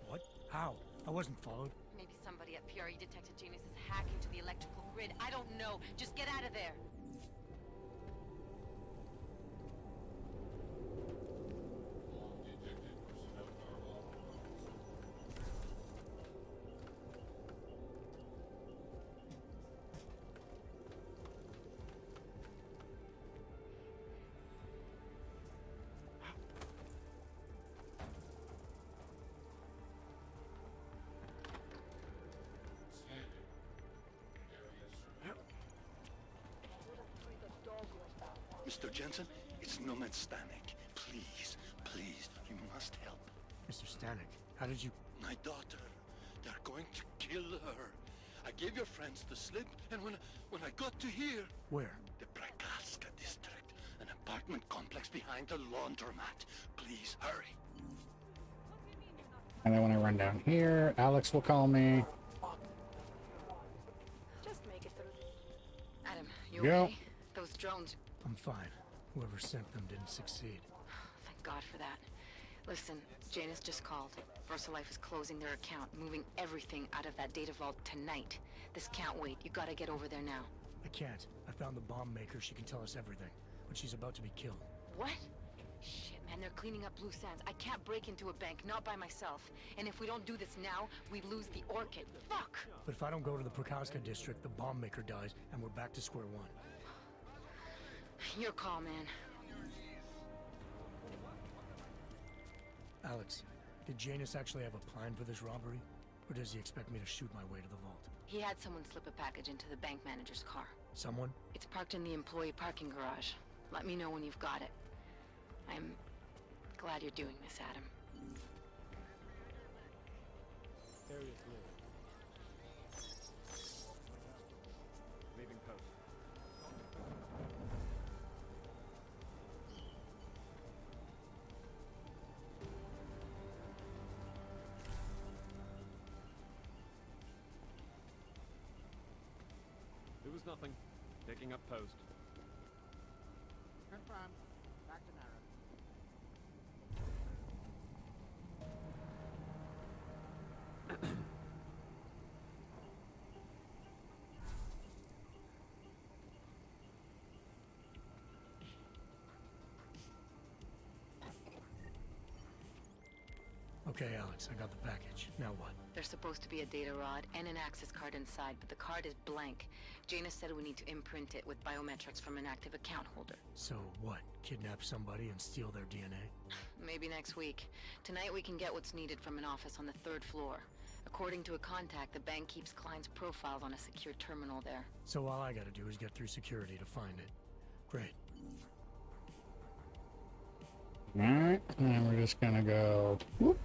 What? How? I wasn't followed. Maybe somebody at PRE detected Janus's hack into the electrical grid. I don't know. Just get out of there. Mr. Jensen, it's Nomad Stanek. Please, please, you must help. Mr. Stanek, how did you... My daughter. They're going to kill her. I gave your friends the slip, and when I got to here... Where? The Prakalska district. An apartment complex behind the laundromat. Please, hurry. And then when I run down here, Alex will call me. Just make it through. Adam, you Yep. okay? Those drones... I'm fine. Whoever sent them didn't succeed. Thank God for that. Listen, Janus just called. VersaLife is closing their account, moving everything out of that data vault tonight. This can't wait. You gotta get over there now. I can't. I found the bomb maker. She can tell us everything. But she's about to be killed. What? Shit, man, they're cleaning up loose ends. I can't break into a bank, not by myself. And if we don't do this now, we lose the Orchid. Fuck! But if I don't go to the Prakowska district, the bomb maker dies, and we're back to square one. Your call, man. Alex, did Janus actually have a plan for this robbery? Or does he expect me to shoot my way to the vault? He had someone slip a package into the bank manager's car. Someone? It's parked in the employee parking garage. Let me know when you've got it. I'm glad you're doing this, Adam. Area clear. Leaving post. There was nothing. Taking up post. Confirmed. Back to Nara. Okay, Alex, I got the package. Now what? There's supposed to be a data rod and an access card inside, but the card is blank. Janus said we need to imprint it with biometrics from an active account holder. So what? Kidnap somebody and steal their DNA? Maybe next week. Tonight we can get what's needed from an office on the 3rd floor. According to a contact, the bank keeps clients' profiles on a secure terminal there. So all I gotta do is get through security to find it. Great. Alright, and we're just gonna go. Whoop.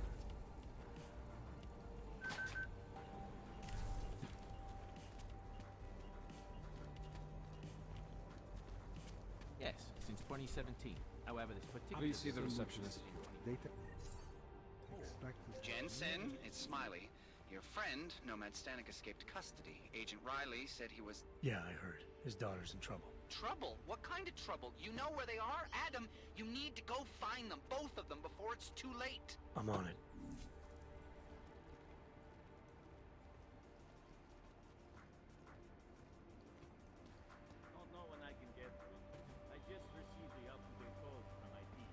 Yes, since 2017. However, this particular... Please see the receptionist. Data. Jensen, it's Smiley. Your friend, Nomad Stanek, escaped custody. Agent Riley said he was... Yeah, I heard. His daughter's in trouble. Trouble? What kind of trouble? You know where they are? Adam, you need to go find them, both of them, before it's too late. I'm on it. Don't know when I can get to it. I just received the up-to-date code from my team.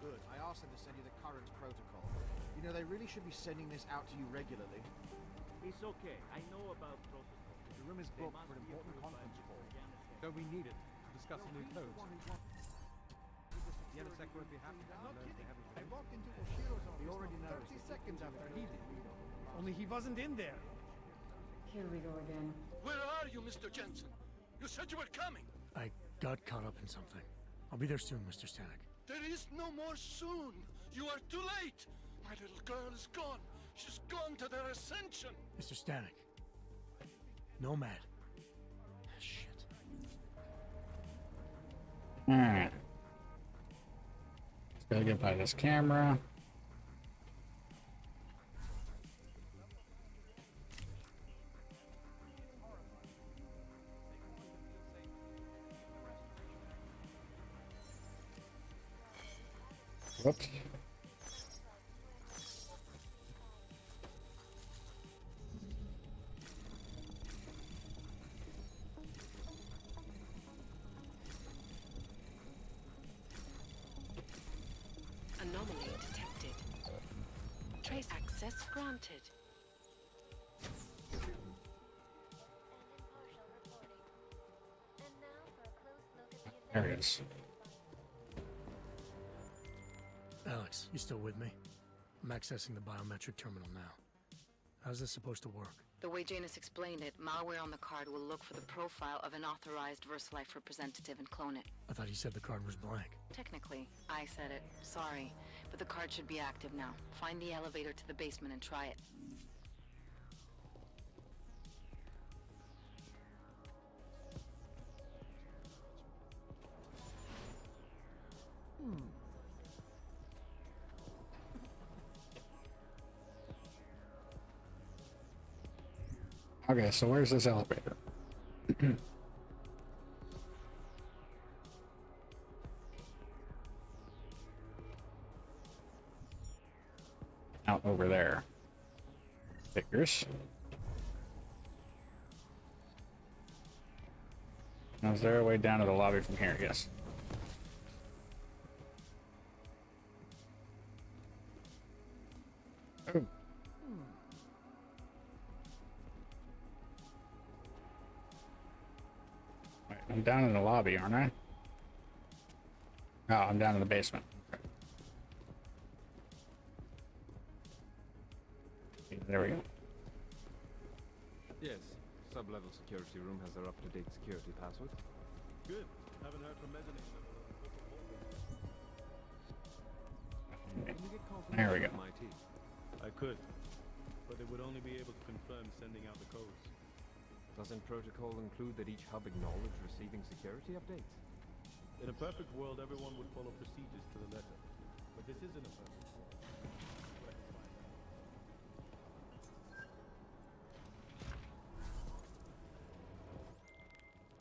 Good. I asked them to send you the current protocol. You know, they really should be sending this out to you regularly. It's okay. I know about protocol. The room is They booked must for an be important approved by conference call. Mr. Janus. Don't we need it to discuss the new codes? Janusek won't be happy. I'm not kidding. I walked into Oshiro's office. He already knows. 30 seconds after he did. Only he wasn't in there. Here we go again. Where are you, Mr. Jensen? You said you were coming. I got caught up in something. I'll be there soon, Mr. Stanek. There is no more soon. You are too late. My little girl is gone. She's gone to their ascension. Mr. Stanek. Nomad. Shit. Alright. Just gotta get by this camera. Whoops. Anomaly detected. Trace access granted. There it is. Alex, you still with me? I'm accessing the biometric terminal now. How's this supposed to work? The way Janus explained it, malware on the card will look for the profile of an authorized VersaLife representative and clone it. I thought you said the card was blank. Technically, I said it. Sorry. But the card should be active now. Find the elevator to the basement and try it. Okay, so where's this elevator? Out over there. Figures. Now, is there a way down to the lobby from here? Yes. Oh. Wait, I'm down in the lobby, aren't I? Oh, I'm down in the basement. Okay. There we go. Yes, sub-level security room has our up-to-date security password. Good. Haven't heard from mezzanine level. Can you get There we go. confirmation from IT? I could, but they would only be able to confirm sending out the codes. Doesn't protocol include that each hub acknowledge receiving security updates? In a perfect world, everyone would follow procedures to the letter. But this isn't a perfect world. But I can find out.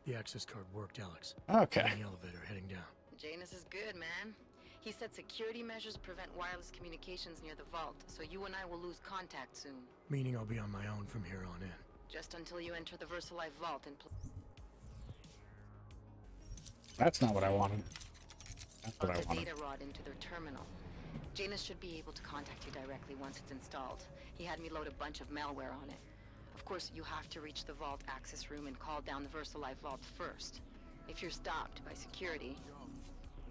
The access card worked, Alex. Okay. In the elevator heading down. Janus is good, man. He said security measures prevent wireless communications near the vault, so you and I will lose contact soon. Meaning I'll be on my own from here on in. Just until you enter the VersaLife vault and That's not what I wanted. That's what I plug the wanted. data rod into their terminal. Janus should be able to contact you directly once it's installed. He had me load a bunch of malware on it. Of course, you have to reach the vault access room and call down the VersaLife vault first. If you're stopped by security...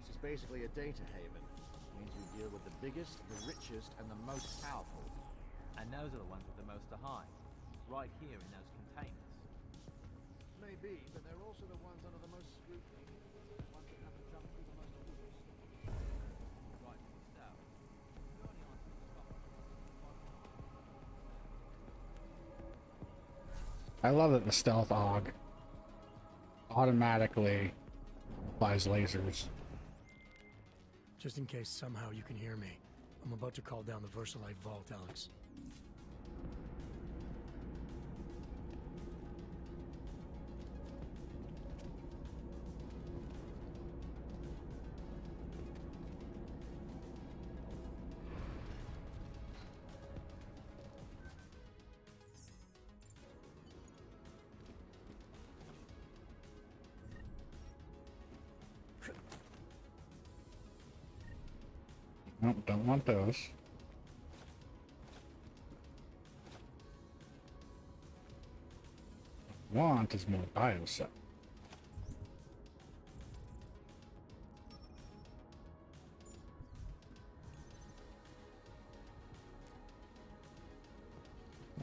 This is basically a data haven. It means we deal with the biggest, the richest, and the most powerful. And those are the ones with the most to hide. Right here in those containers. Maybe, but they're also the ones under the most scrutiny. The ones that have to jump through the most hoops. Rightfully so. I love that the stealth AUG automatically applies lasers. Just in case somehow you can hear me, I'm about to call down the VersaLife vault, Alex. Nope, don't want those. Want is more biosec.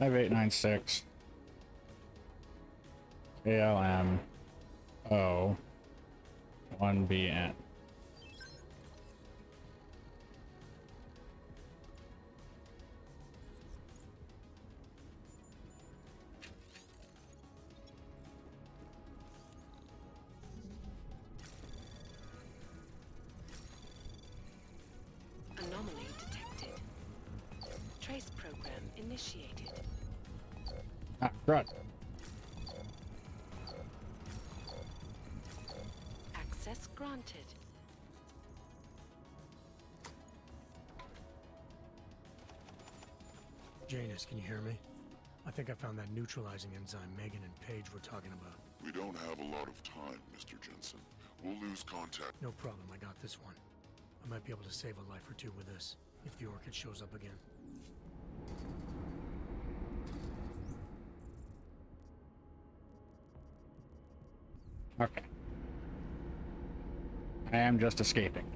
I have 896 ALM O 1BN. Anomaly detected. Trace program initiated. Ah, right. Access granted. Janus, can you hear me? I think I found that neutralizing enzyme Megan and Paige were talking about. We don't have a lot of time, Mr. Jensen. We'll lose contact. No problem, I got this one. I might be able to save a life or two with this, if the Orchid shows up again. Okay. I am just escaping.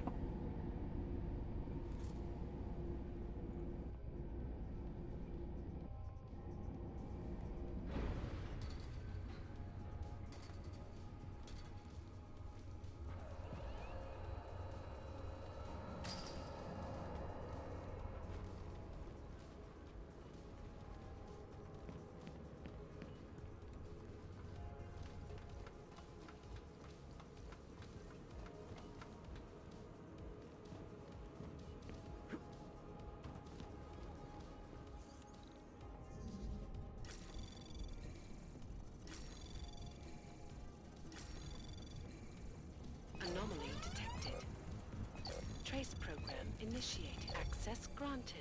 initiate. Access granted.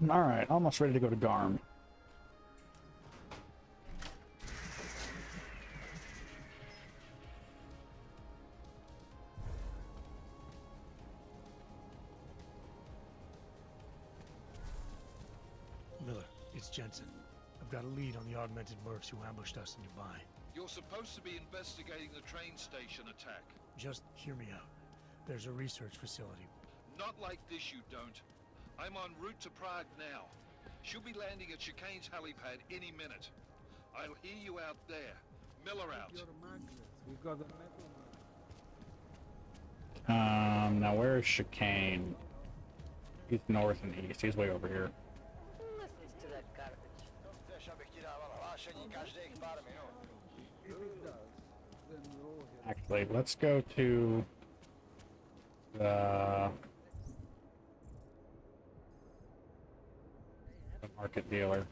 All right, almost ready to go to Garm. Miller, it's Jensen. I've got a lead on the augmented mercs who ambushed us in Dubai. You're supposed to be investigating the train station attack. Just hear me out. There's a research facility. Not like this, you don't. I'm en route to Prague now. She'll be landing at Chicane's helipad any minute. I'll hear you out there. Miller out. We've got the Now where is Chicane? He's north and east. He's way over here. Listens to that garbage. Actually, let's go to the market dealer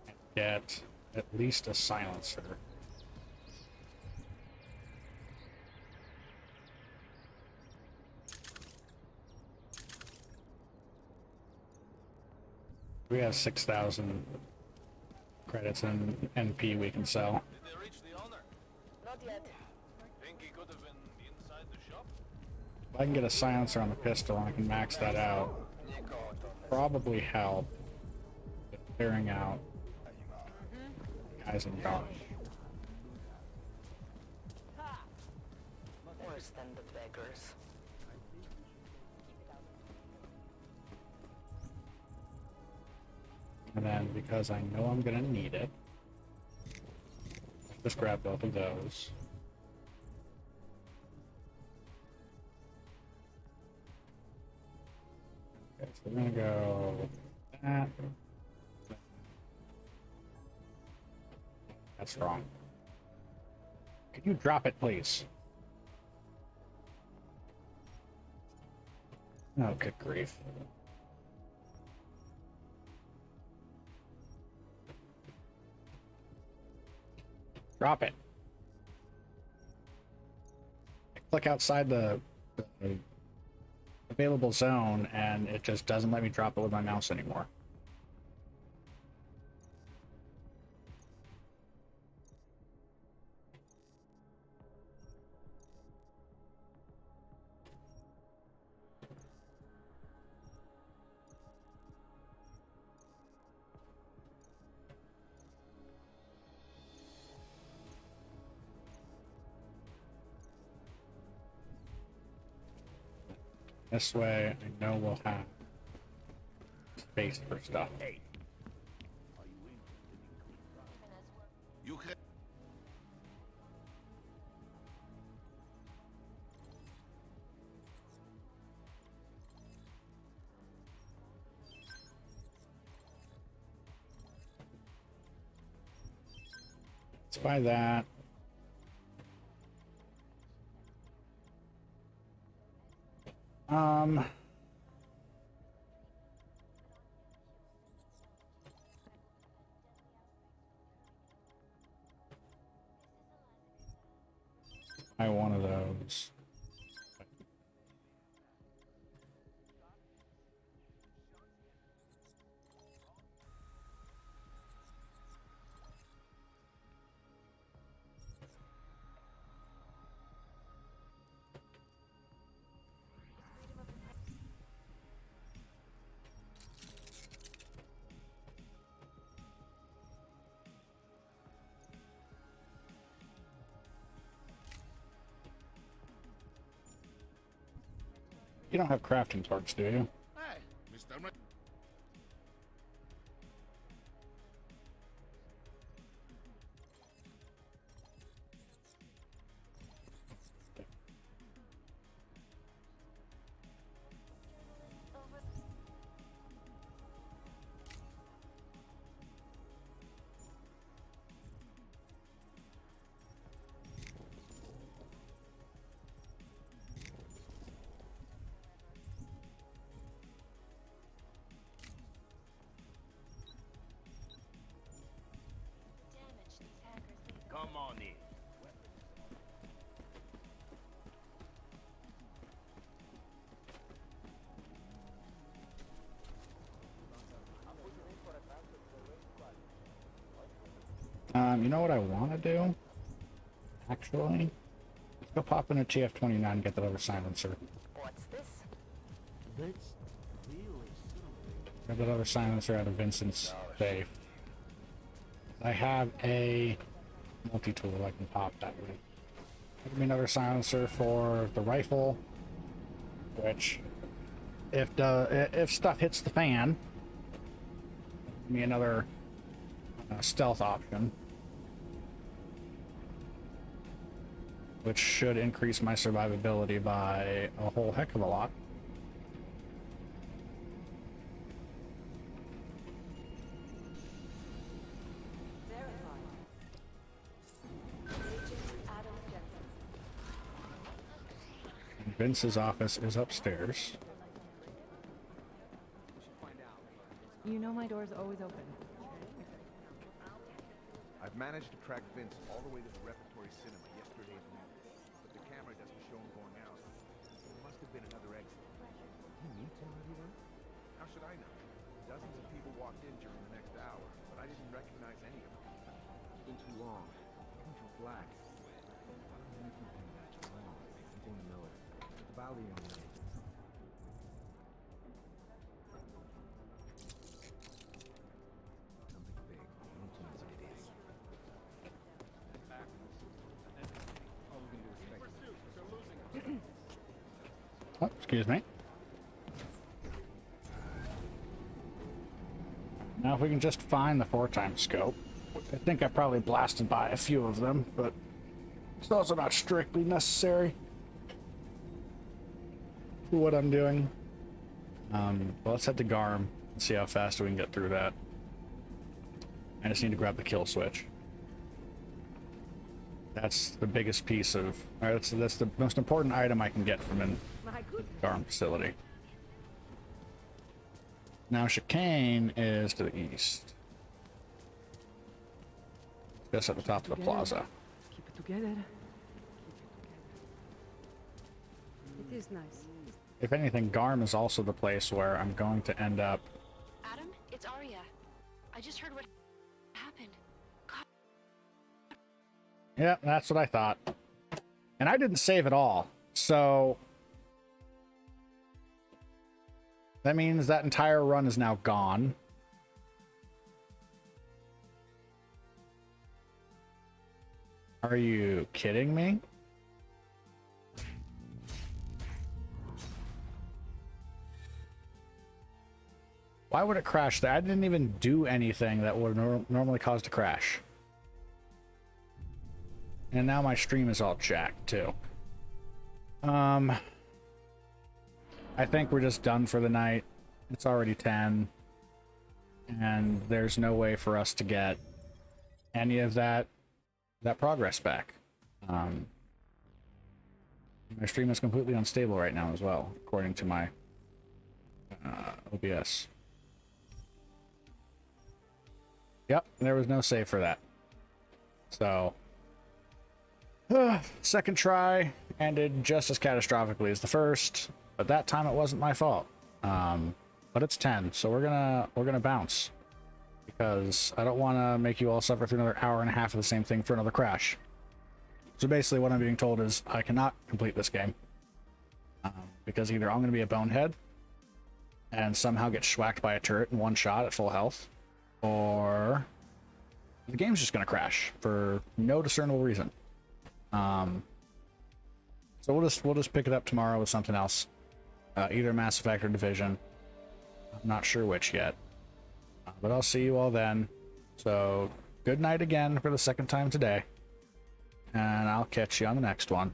and get at least a silencer. We have 6,000 credits in NP we can sell. Did they reach the owner? Not yet. Think he could have been inside the shop? If I can get a silencer on the pistol and I can max that out, probably help with clearing out guys in dark. Worse than the beggars. And then, because I know I'm gonna need it, just grab both of those. Okay, so we're gonna go that. That's wrong. Could you drop it, please? Oh, good grief. Drop it. I click outside the available zone and it just doesn't let me drop it with my mouse anymore. This way, I know we'll have space for stuff. You can. Let's buy that. Buy one of those. You don't have crafting torch, do you? Hey, Come on in. You know what I want to do? Actually, let's go pop in a TF-29 and get that other silencer. What's this? That's really something. Get that other silencer out of Vincent's safe. I have a multi-tool I can pop that way. Give me another silencer for the rifle, which, if stuff hits the fan, give me another stealth option, which should increase my survivability by a whole heck of a lot. And Vince's office is upstairs. You know my door's always open. I've managed to track Vince all the way to the repertory cinema yesterday at noon, but the camera doesn't show him going out. There must have been another exit. He meet somebody then? How should I know? Dozens of people walked in during the next hour, but I didn't recognize any of them. It's been too long. Even for Black. Why don't you keep him that long? I'm going to know it. It's about the young lady. Oh, excuse me. Now if we can just find the 4x scope. I think I probably blasted by a few of them, but it's also not strictly necessary for what I'm doing. Well, let's head to Garm and see how fast we can get through that. I just need to grab the kill switch. That's the biggest piece of... that's the most important item I can get from an Garm facility. Now Chicane is to the east. Just at the top of the plaza. Keep it together. It is nice. If anything, Garm is also the place where I'm going to end up... Adam, it's Arya. I just heard what happened. Yeah, that's what I thought. And I didn't save it all, so... that means that entire run is now gone. Are you kidding me? Why would it crash there? I didn't even do anything that would normally cause a crash. And now my stream is all jacked too. I think we're just done for the night. It's already 10. And there's no way for us to get any of that progress back. My stream is completely unstable right now as well, according to my OBS. Yep, there was no save for that. So, second try ended just as catastrophically as the first, but that time it wasn't my fault. But it's 10, so we're gonna bounce, because I don't want to make you all suffer through another hour and a half of the same thing for another crash. So basically, what I'm being told is I cannot complete this game because either I'm going to be a bonehead and somehow get schwacked by a turret in one shot at full health, or the game's just going to crash for no discernible reason. So we'll just pick it up tomorrow with something else, either Mass Effect or Division. I'm not sure which yet, but I'll see you all then. So good night again for the second time today, and I'll catch you on the next one.